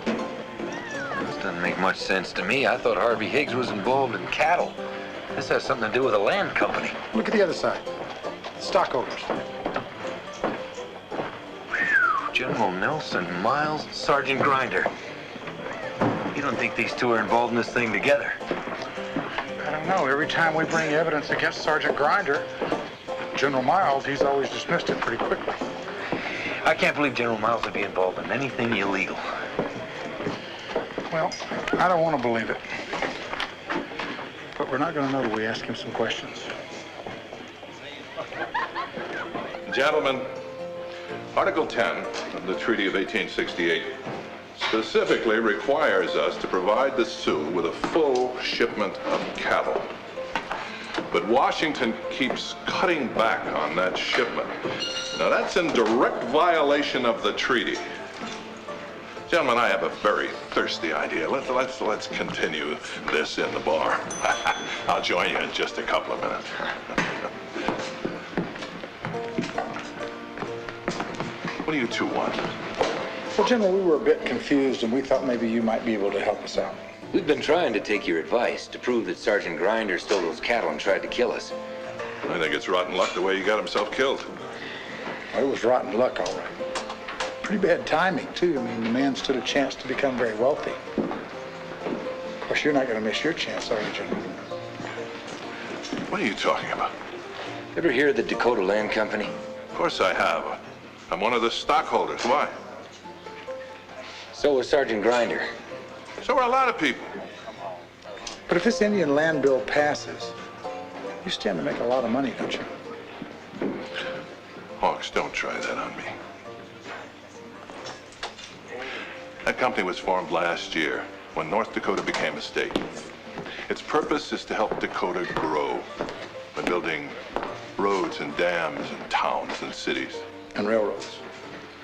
this doesn't make much sense to me. I thought Harvey Higgs was involved in cattle. This has something to do with a land company. Look at the other side. Stockholders. General Nelson, Miles, Sergeant Grinder. You don't think these two are involved in this thing together? I don't know. Every time we bring evidence against Sergeant Grinder, General Miles, he's always dismissed it pretty quickly. I can't believe General Miles would be involved in anything illegal. Well, I don't want to believe it. But we're not going to know till we ask him some questions. Gentlemen, Article 10 of the Treaty of 1868 specifically requires us to provide the Sioux with a full shipment of cattle. But Washington keeps cutting back on that shipment. Now that's in direct violation of the treaty. Gentlemen, I have a very thirsty idea. Let's continue this in the bar. I'll join you in just a couple of minutes. What do you two want? Well, General, we were a bit confused, and we thought maybe you might be able to help us out. We've been trying to take your advice to prove that Sergeant Grinder stole those cattle and tried to kill us. I think it's rotten luck the way he got himself killed. Well, it was rotten luck, all right. Pretty bad timing, too. I mean, the man stood a chance to become very wealthy. Of course, you're not going to miss your chance, are you, General? What are you talking about? Ever hear of the Dakota Land Company? Of course I have. I'm one of the stockholders. Why? So was Sergeant Grinder. So are a lot of people. But if this Indian land bill passes, you stand to make a lot of money, don't you? Hawks, don't try that on me. That company was formed last year when North Dakota became a state. Its purpose is to help Dakota grow by building roads and dams and towns and cities. And railroads.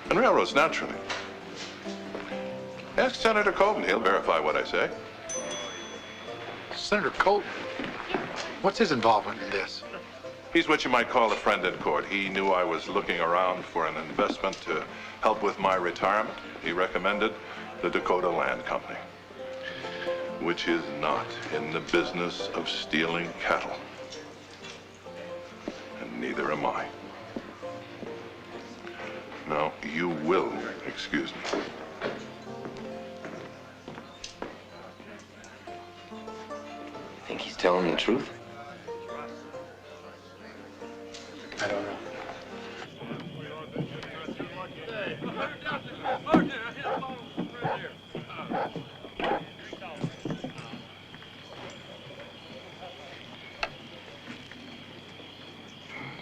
And railroads, naturally. Ask Senator Colton. He'll verify what I say. Senator Colton? What's his involvement in this? He's what you might call a friend in court. He knew I was looking around for an investment to help with my retirement. He recommended the Dakota Land Company, which is not in the business of stealing cattle. And neither am I. Now, you will excuse me. Think he's telling the truth? I don't know.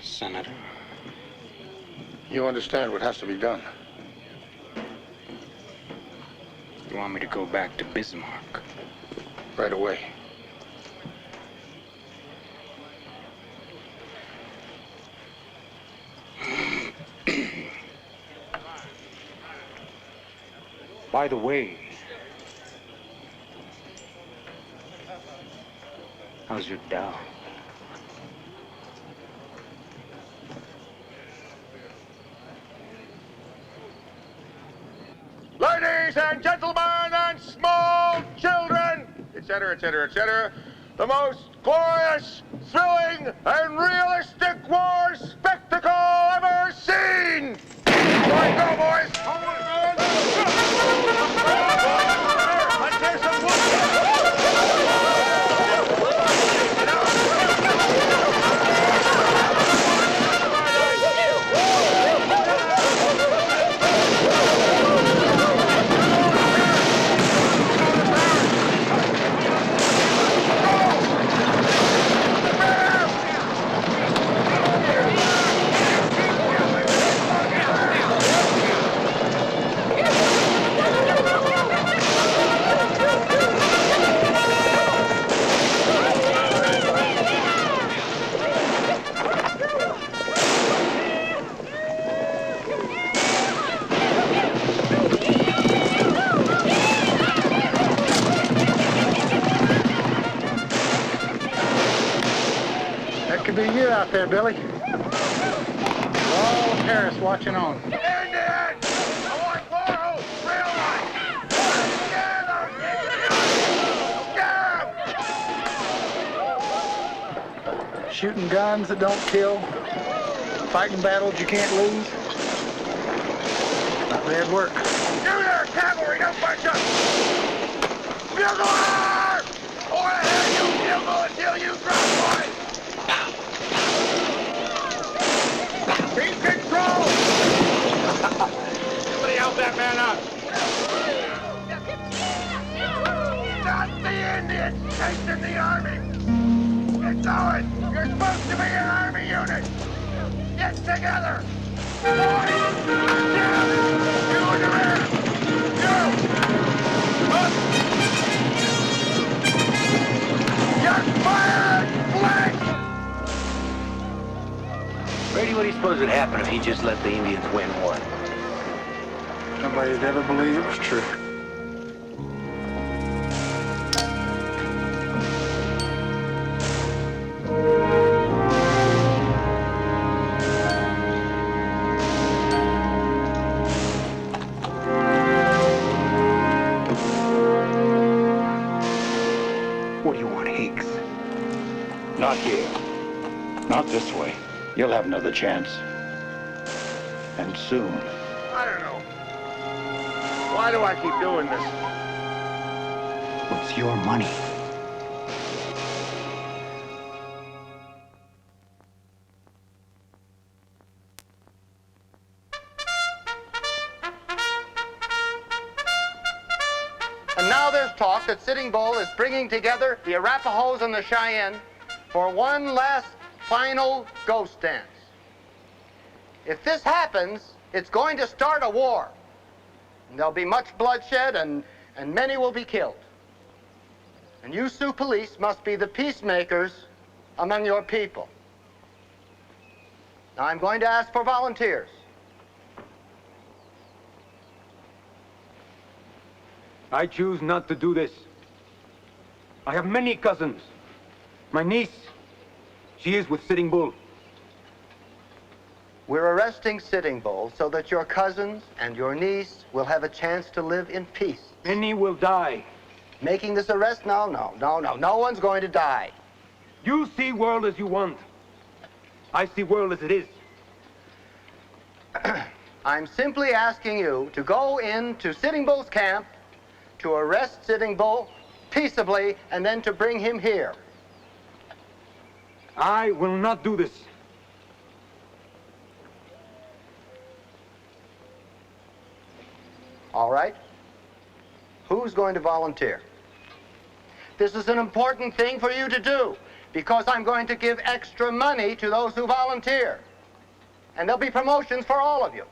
Senator. You understand what has to be done. You want me to go back to Bismarck? Right away. By the way, how's your Dow? Ladies and gentlemen and small children, etc., etc., etc., the most glorious, thrilling, and realistic war spectacle ever seen! Let's go, boys! Could be you out there, Billy. All of Paris watching on. Shooting guns that don't kill. Fighting battles you can't lose. Not bad work. You there, cavalry, don't bunch up! Bugler! Go ahead, you bugle until you drop, boys! Keep control! Somebody help that man up! Not the Indians chasing the army! Get going! You're supposed to be an army unit! Get together! Boys! Down! You in the rear! You! Up! You're fired! Flank! Brady, what do you suppose would happen if he just let the Indians win one? Nobody'd ever believe it was true. What do you want, Higgs? Not here. Not this way. You'll have another chance. And soon. I don't know. Why do I keep doing this? It's your money. And now there's talk that Sitting Bull is bringing together the Arapahoes and the Cheyenne for one last final ghost dance. If this happens, it's going to start a war. And there'll be much bloodshed and many will be killed. And you Sioux police must be the peacemakers among your people. Now I'm going to ask for volunteers. I choose not to do this. I have many cousins. My niece, she is with Sitting Bull. We're arresting Sitting Bull so that your cousins and your niece will have a chance to live in peace. Many will die. Making this arrest? No. No one's going to die. You see world as you want. I see world as it is. I'm simply asking you to go into Sitting Bull's camp, to arrest Sitting Bull peaceably, and then to bring him here. I will not do this. All right. Who's going to volunteer? This is an important thing for you to do, because I'm going to give extra money to those who volunteer. And there'll be promotions for all of you.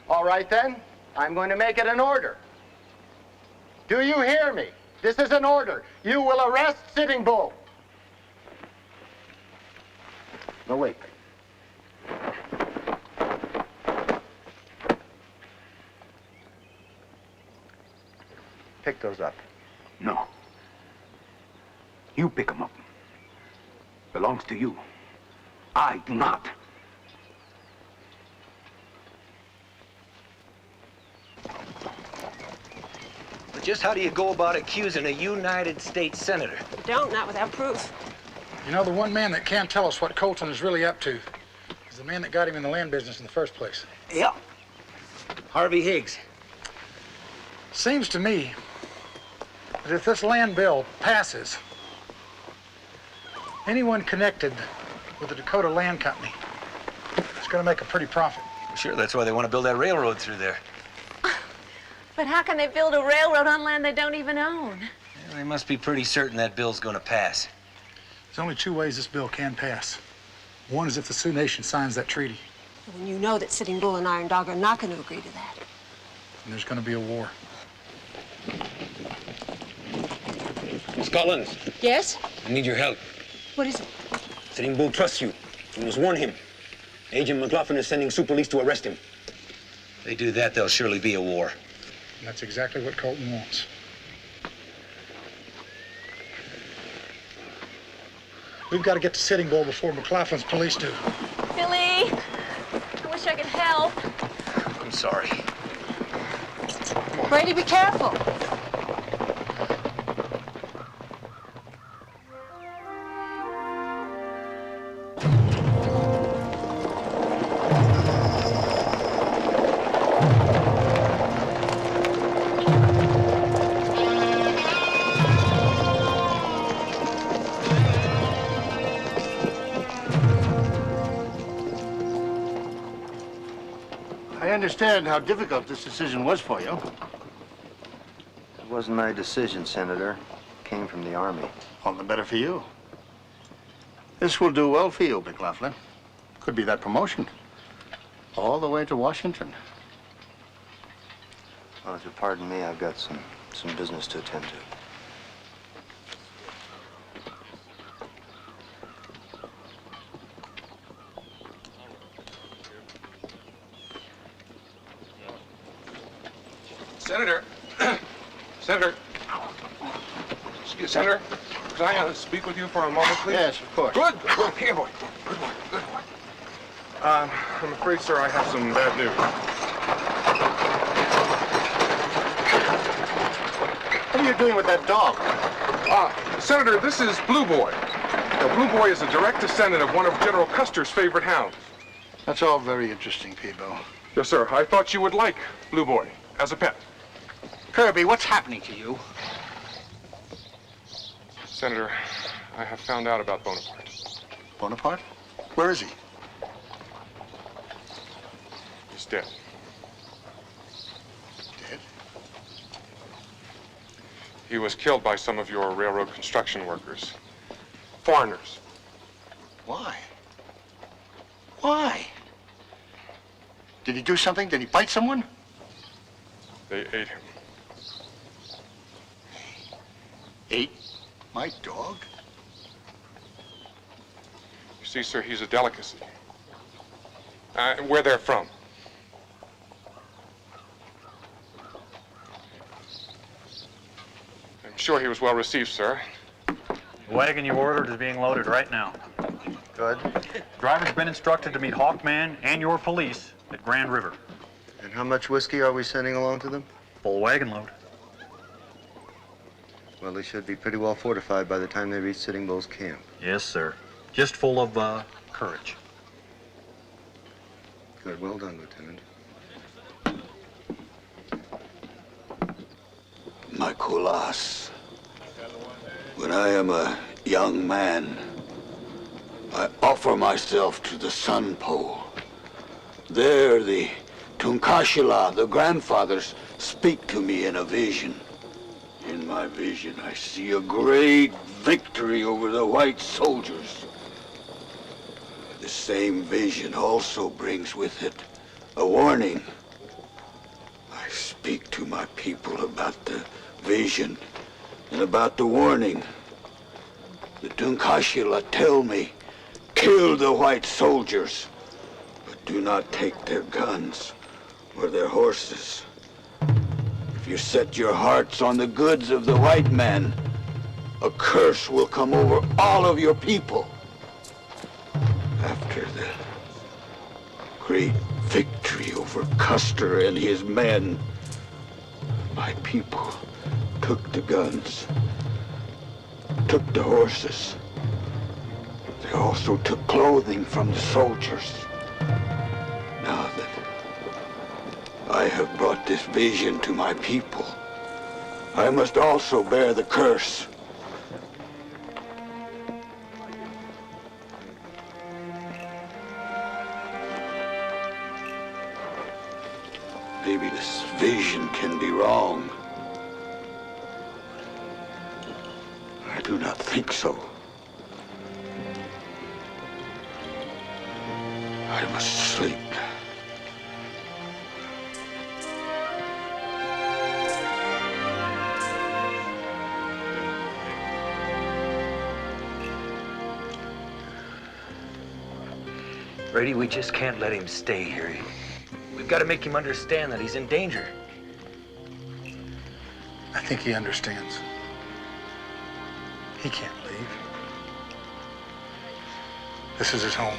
All right, then. I'm going to make it an order. Do you hear me? This is an order. You will arrest Sitting Bull. No, wait. Pick those up. No. You pick them up. Belongs to you. I do not. But just how do you go about accusing a United States senator? Don't, not without proof. You know, the one man that can tell us what Colton is really up to is the man that got him in the land business in the first place. Yeah. Harvey Higgs. Seems to me that if this land bill passes, anyone connected with the Dakota Land Company is going to make a pretty profit. Sure, that's why they want to build that railroad through there. But how can they build a railroad on land they don't even own? They must be pretty certain that bill's going to pass. There's only two ways this bill can pass. One is if the Sioux Nation signs that treaty. When you know that Sitting Bull and Iron Dog are not going to agree to that. And there's going to be a war. Scotland, Yes? I need your help. What is it? Sitting Bull trusts you. You must warn him. Agent McLaughlin is sending Sioux police to arrest him. If they do that, there'll surely be a war. And that's exactly what Colton wants. We've got to get to Sitting Bull before McLaughlin's police do. Billy, I wish I could help. I'm sorry. Brady, be careful. I understand how difficult this decision was for you. It wasn't my decision, Senator. It came from the Army. All the better for you. This will do well for you, McLaughlin. Could be that promotion. All the way to Washington. Well, if you'll pardon me, I've got some business to attend to. Senator. Senator. Excuse me, Senator. Could I speak with you for a moment, please? Yes, of course. Good. Good. Here, boy. Good boy. Good boy. I'm afraid, sir, I have some bad news. What are you doing with that dog? Senator, this is Blue Boy. Now, Blue Boy is a direct descendant of one of General Custer's favorite hounds. That's all very interesting, Peebo. Yes, sir. I thought you would like Blue Boy as a pet. Kirby, what's happening to you? Senator, I have found out about Bonaparte. Bonaparte? Where is he? He's dead. Dead? He was killed by some of your railroad construction workers. Foreigners. Why? Why? Did he do something? Did he bite someone? They ate him. Ate my dog? You see, sir, he's a delicacy. Where they're from. I'm sure he was well received, sir. The wagon you ordered is being loaded right now. Good. The driver's been instructed to meet Hawkman and your police at Grand River. And how much whiskey are we sending along to them? Full wagon load. Well, they should be pretty well fortified by the time they reach Sitting Bull's camp. Yes, sir. Just full of, courage. Good. Well done, Lieutenant. My kulas. When I am a young man, I offer myself to the sun pole. There, the Tunkashila, the grandfathers, speak to me in a vision. In my vision, I see a great victory over the white soldiers. The same vision also brings with it a warning. I speak to my people about the vision and about the warning. The Tunkashila tell me, kill the white soldiers, but do not take their guns or their horses. If you set your hearts on the goods of the white man, a curse will come over all of your people. After the great victory over Custer and his men, my people took the guns, took the horses. They also took clothing from the soldiers. Now that I have brought this vision to my people, I must also bear the curse. Maybe this vision can be wrong. I do not think so. I must sleep. Brady, we just can't let him stay here. We've got to make him understand that he's in danger. I think he understands. He can't leave. This is his home.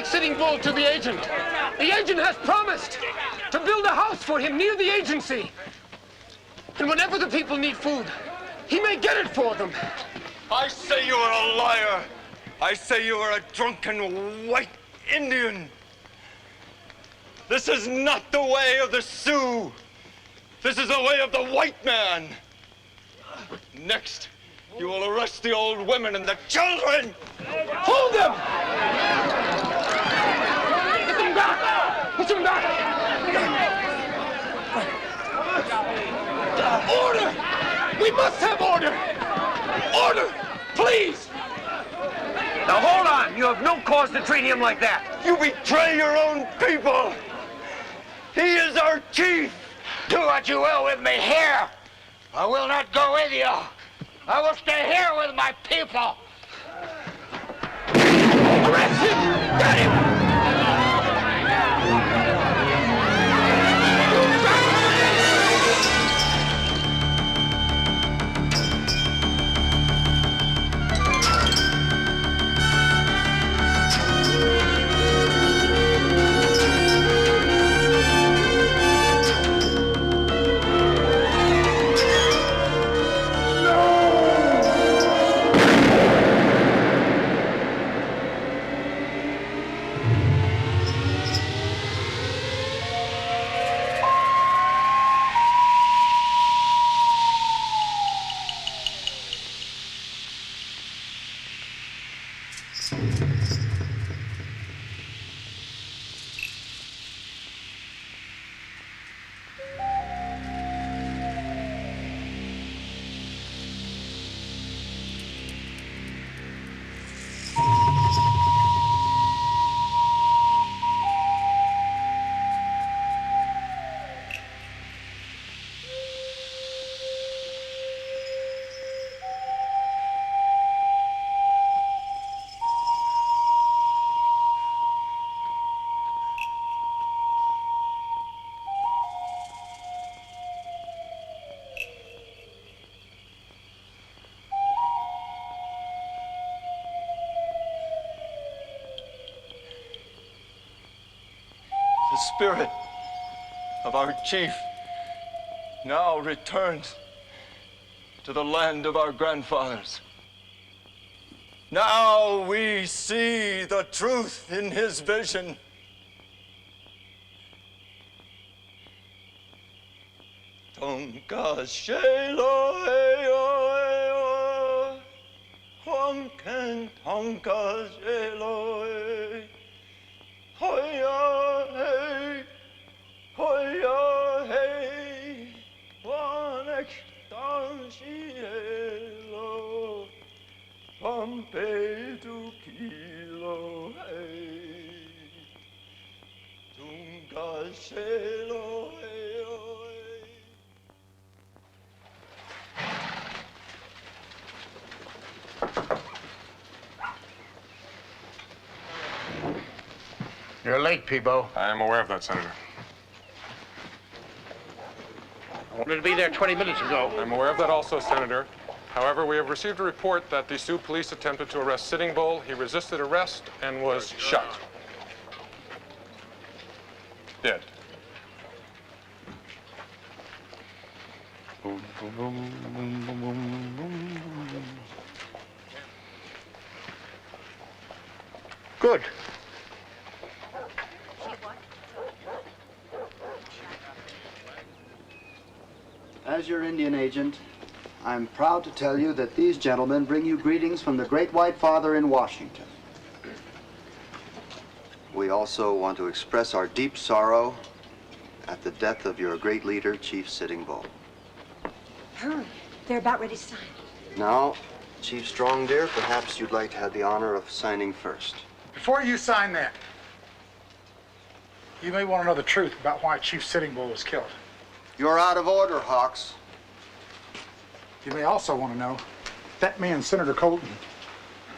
Sitting Bull to the agent. The agent has promised to build a house for him near the agency. And whenever the people need food, he may get it for them. I say you are a liar. I say you are a drunken white Indian. This is not the way of the Sioux. This is the way of the white man. Next, you will arrest the old women and the children. Hold them! Get them back! Put them back! Order! We must have order! Order! Please! Now hold on! You have no cause to treat him like that! You betray your own people! He is our chief! Do what you will with me here! I will not go with you! I will stay here with my people! Arrest him! Get him! spirit of our chief now returns to the land of our grandfathers. Now we see the truth in his vision. Tonka shelo heyo, honken tonka shelo hoya hey, hoya hey, wanek tanshi helo, pampe tu kilo hey, tonka shelo heyo. You're late, Peebo. I am aware of that, Senator. I wanted to be there 20 minutes ago. I'm aware of that also, Senator. However, we have received a report that the Sioux police attempted to arrest Sitting Bull. He resisted arrest and was shot. Dead. Boom, boom, boom, boom, boom, boom, boom. Good. As your Indian agent, I'm proud to tell you that these gentlemen bring you greetings from the Great White Father in Washington. We also want to express our deep sorrow at the death of your great leader, Chief Sitting Bull. Hurry. They're about ready to sign. Now, Chief Strong Deer, perhaps you'd like to have the honor of signing first. Before you sign that, you may want to know the truth about why Chief Sitting Bull was killed. You're out of order, Hawks. You may also want to know that man, Senator Colton,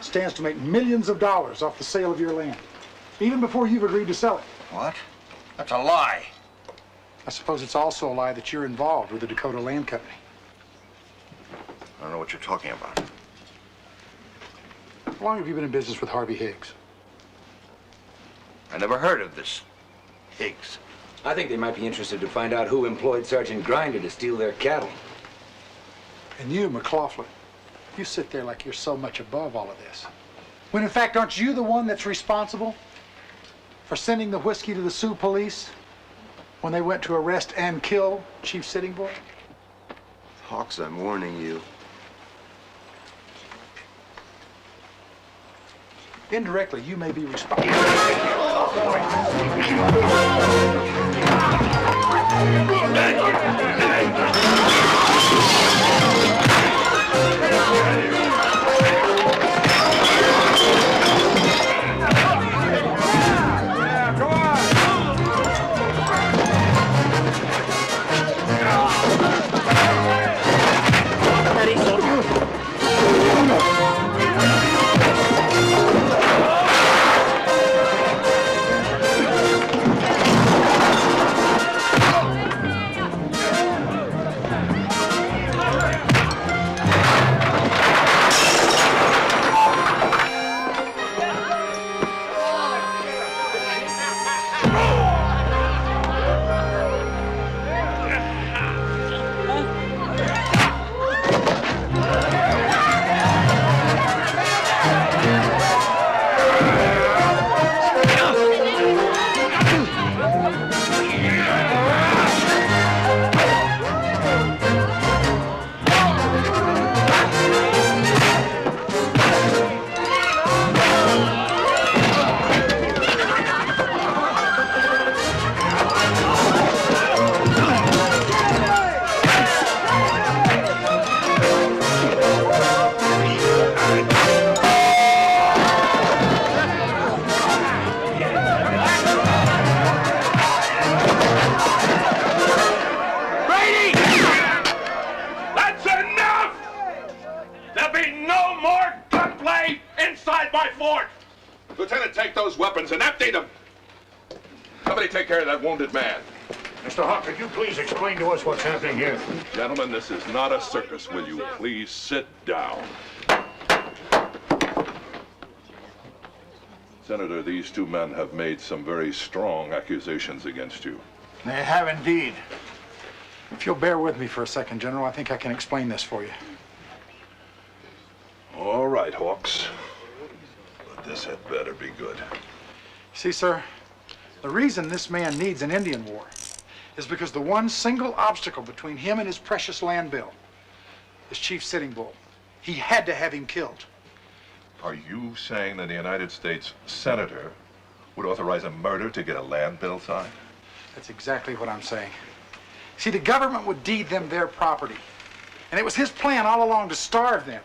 stands to make millions of dollars off the sale of your land, even before you've agreed to sell it. What? That's a lie. I suppose it's also a lie that you're involved with the Dakota Land Company. I don't know what you're talking about. How long have you been in business with Harvey Higgs? I never heard of this Higgs. I think they might be interested to find out who employed Sergeant Grinder to steal their cattle. And you, McLaughlin, you sit there like you're so much above all of this. When in fact, aren't you the one that's responsible for sending the whiskey to the Sioux police when they went to arrest and kill Chief Sitting Bull? Hawks, I'm warning you. Indirectly, you may be responsible. Lieutenant, take those weapons and empty them. Somebody take care of that wounded man. Mr. Hawk, could you please explain to us what's happening here? Gentlemen, this is not a circus. Will you please sit down? Senator, these two men have made some very strong accusations against you. They have indeed. If you'll bear with me for a second, General, I think I can explain this for you. All right, Hawks. But this had better be good. See, sir, the reason this man needs an Indian war is because the one single obstacle between him and his precious land bill is Chief Sitting Bull. He had to have him killed. Are you saying that the United States Senator would authorize a murder to get a land bill signed? That's exactly what I'm saying. See, the government would deed them their property. And it was his plan all along to starve them,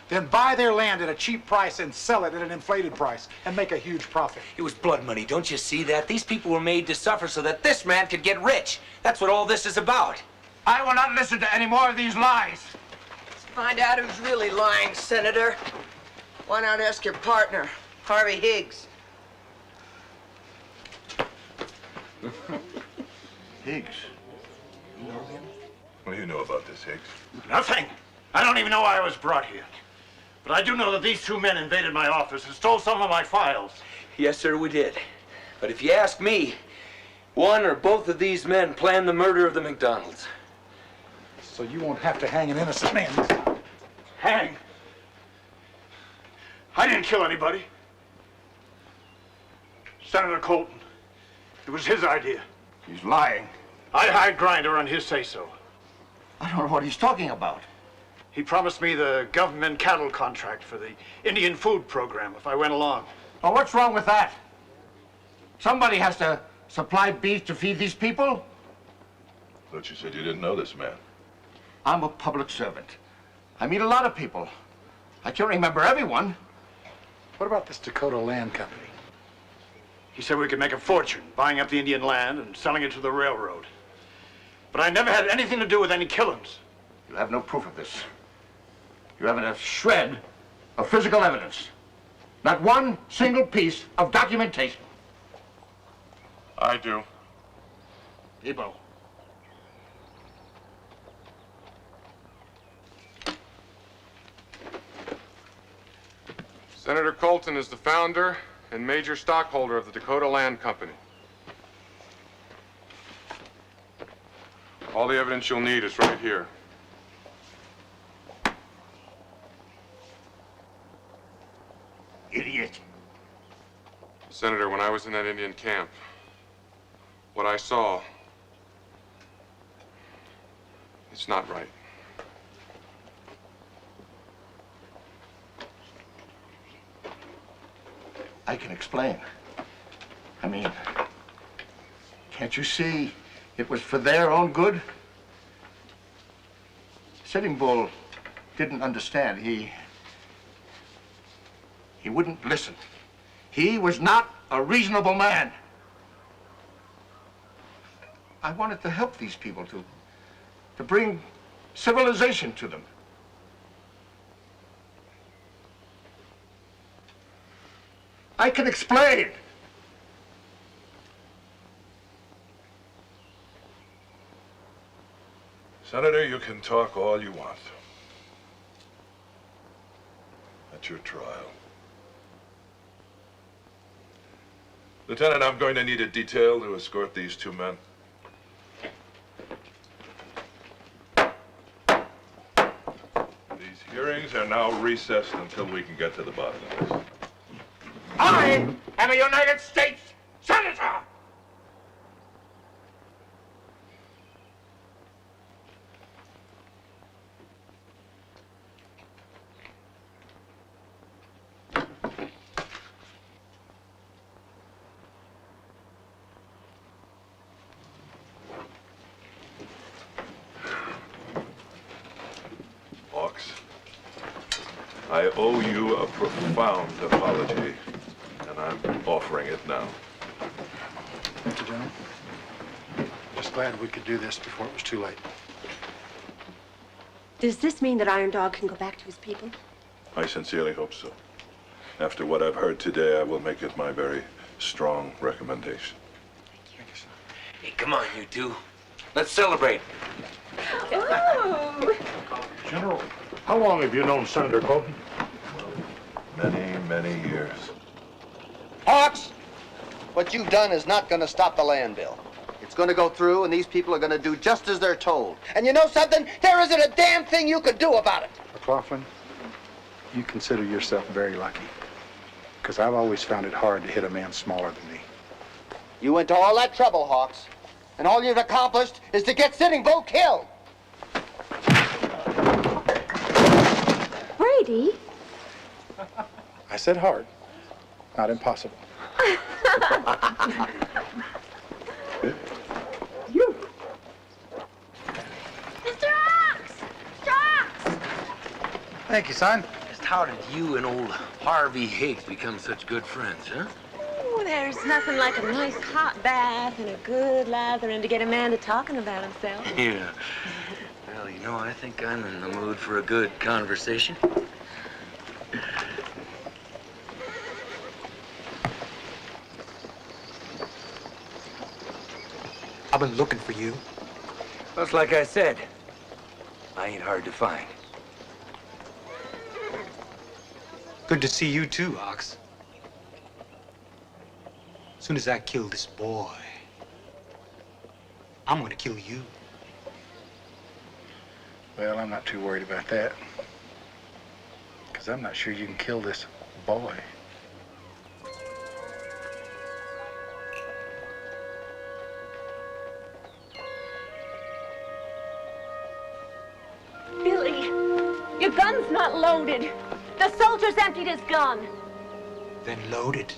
then buy their land at a cheap price and sell it at an inflated price and make a huge profit. It was blood money, don't you see that? These people were made to suffer so that this man could get rich. That's what all this is about. I will not listen to any more of these lies. Let's find out who's really lying, Senator. Why not ask your partner, Harvey Higgs? Higgs? You know him? What do you know about this, Higgs? Nothing. I don't even know why I was brought here. But I do know that these two men invaded my office and stole some of my files. Yes, sir, we did. But if you ask me, one or both of these men planned the murder of the McDonalds. So you won't have to hang an innocent man. Hang? I didn't kill anybody. Senator Colton. It was his idea. He's lying. I hired Grinder on his say-so. I don't know what he's talking about. He promised me the government cattle contract for the Indian food program if I went along. Oh, what's wrong with that? Somebody has to supply beef to feed these people. But you said you didn't know this man. I'm a public servant. I meet a lot of people. I can't remember everyone. What about this Dakota Land Company? He said we could make a fortune buying up the Indian land and selling it to the railroad. But I never had anything to do with any killings. You have no proof of this. You haven't a shred of physical evidence. Not one single piece of documentation. I do. Ebo. Senator Colton is the founder and major stockholder of the Dakota Land Company. All the evidence you'll need is right here. Idiot. Senator, when I was in that Indian camp, what I saw, it's not right. I can explain. I mean, can't you see it was for their own good? Sitting Bull didn't understand. He wouldn't listen. He was not a reasonable man. I wanted to help these people, to bring civilization to them. I can explain. Senator, you can talk all you want. At your trial. Lieutenant, I'm going to need a detail to escort these two men. These hearings are now recessed until we can get to the bottom of this. I am a United States Senator! Hawks, I owe you a profound apology, and I'm offering it now. Thank you, General. Just glad we could do this before it was too late. Does this mean that Iron Dog can go back to his people? I sincerely hope so. After what I've heard today, I will make it my very strong recommendation. Thank you, sir. Hey, come on, you two. Let's celebrate. Ooh. General, how long have you known Senator Colton? Many, many years. Hawks! What you've done is not going to stop the land bill. It's going to go through, and these people are going to do just as they're told. And you know something? There isn't a damn thing you could do about it. McLaughlin, you consider yourself very lucky. Because I've always found it hard to hit a man smaller than me. You went to all that trouble, Hawks, and all you've accomplished is to get Sitting Bull killed. Brady? I said hard, not impossible. You. Mr. Ox! Ox! Thank you, son. Just how did you and old Harvey Higgs become such good friends, huh? Oh, there's nothing like a nice hot bath and a good lathering to get a man to talking about himself. Yeah. Well, you know, I think I'm in the mood for a good conversation. I've been looking for you. Just like I said, I ain't hard to find. Good to see you too, Ox. As soon as I kill this boy, I'm gonna kill you. Well, I'm not too worried about that. Because I'm not sure you can kill this boy. Billy, your gun's not loaded. The soldier's emptied his gun. Then load it.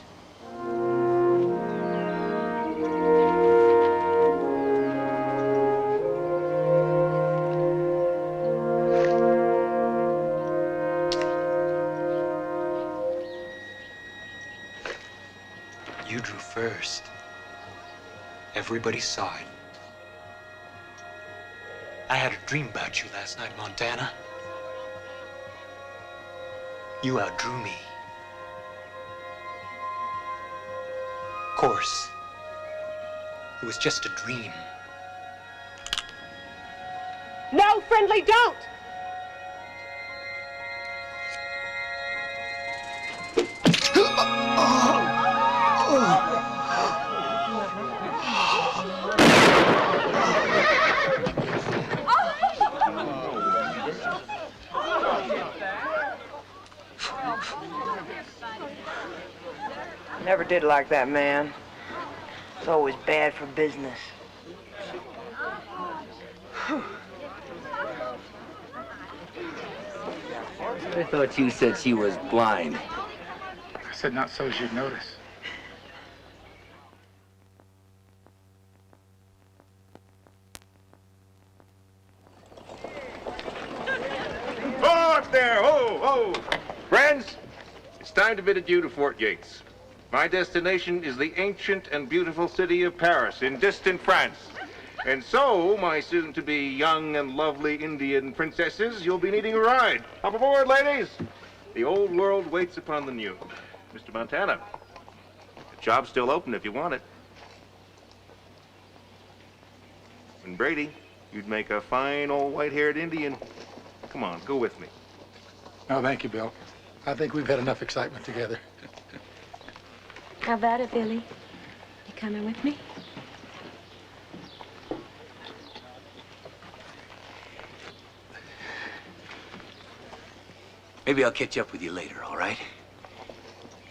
You drew first. Everybody saw it. I had a dream about you last night, Montana. You outdrew me. Of course, it was just a dream. No, friendly, don't! Never did like that man. It's always bad for business. I thought you said she was blind. I said not so as you'd notice. Ho up there! Ho, ho! Friends, it's time to visit you to Fort Yates. My destination is the ancient and beautiful city of Paris in distant France. And so, my soon-to-be young and lovely Indian princesses, you'll be needing a ride. Hop aboard, ladies! The old world waits upon the new. Mr. Montana, the job's still open if you want it. And Brady, you'd make a fine old white-haired Indian. Come on, go with me. No, thank you, Bill. I think we've had enough excitement together. How about it, Billy? You coming with me? Maybe I'll catch up with you later, all right?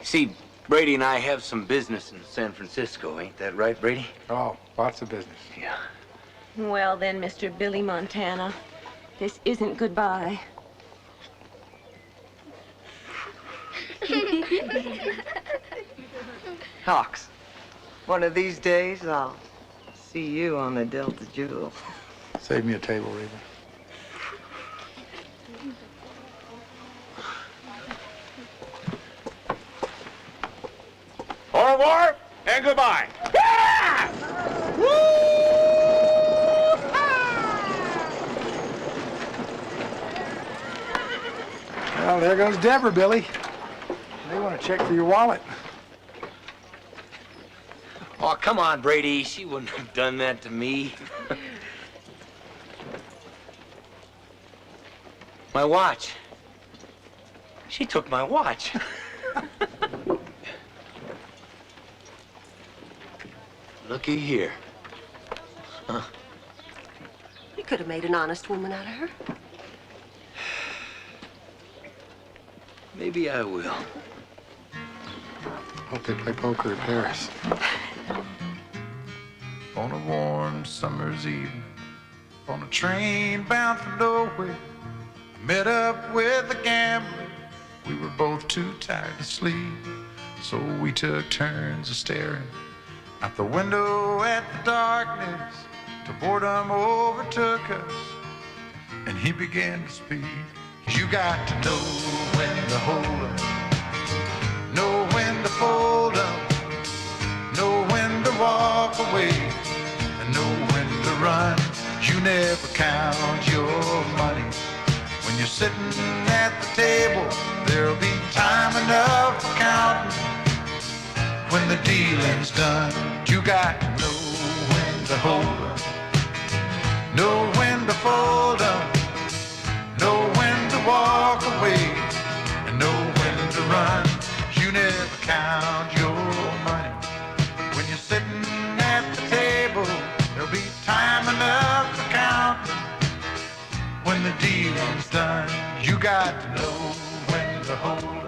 See, Brady and I have some business in San Francisco, ain't that right, Brady? Oh, lots of business. Yeah. Well then, Mr. Billy Montana, this isn't goodbye. Hawks, one of these days I'll see you on the Delta Jewel. Save me a table, Reba. Au revoir and goodbye. Well, there goes Deborah, Billy. They want to check for your wallet. Oh, come on, Brady. She wouldn't have done that to me. My watch. She took my watch. Looky here. Huh. You could have made an honest woman out of her. Maybe I will. Hope they play poker in Paris. On a warm summer's evening, on a train bound for nowhere, I met up with a gambler. We were both too tired to sleep, so we took turns of staring out the window at the darkness till boredom overtook us, and he began to speak. You got to know when to hold up, know when to fold up, know when to walk away, and know when to run. You never count your money when you're sitting at the table. There'll be time enough for counting when the dealing's done. You got to know when to hold up, know when to fold up, know when to walk away, and know when to run. You never count your money when you're sitting at the table. There'll be time enough for counting when the dealing's done. You got to know when to hold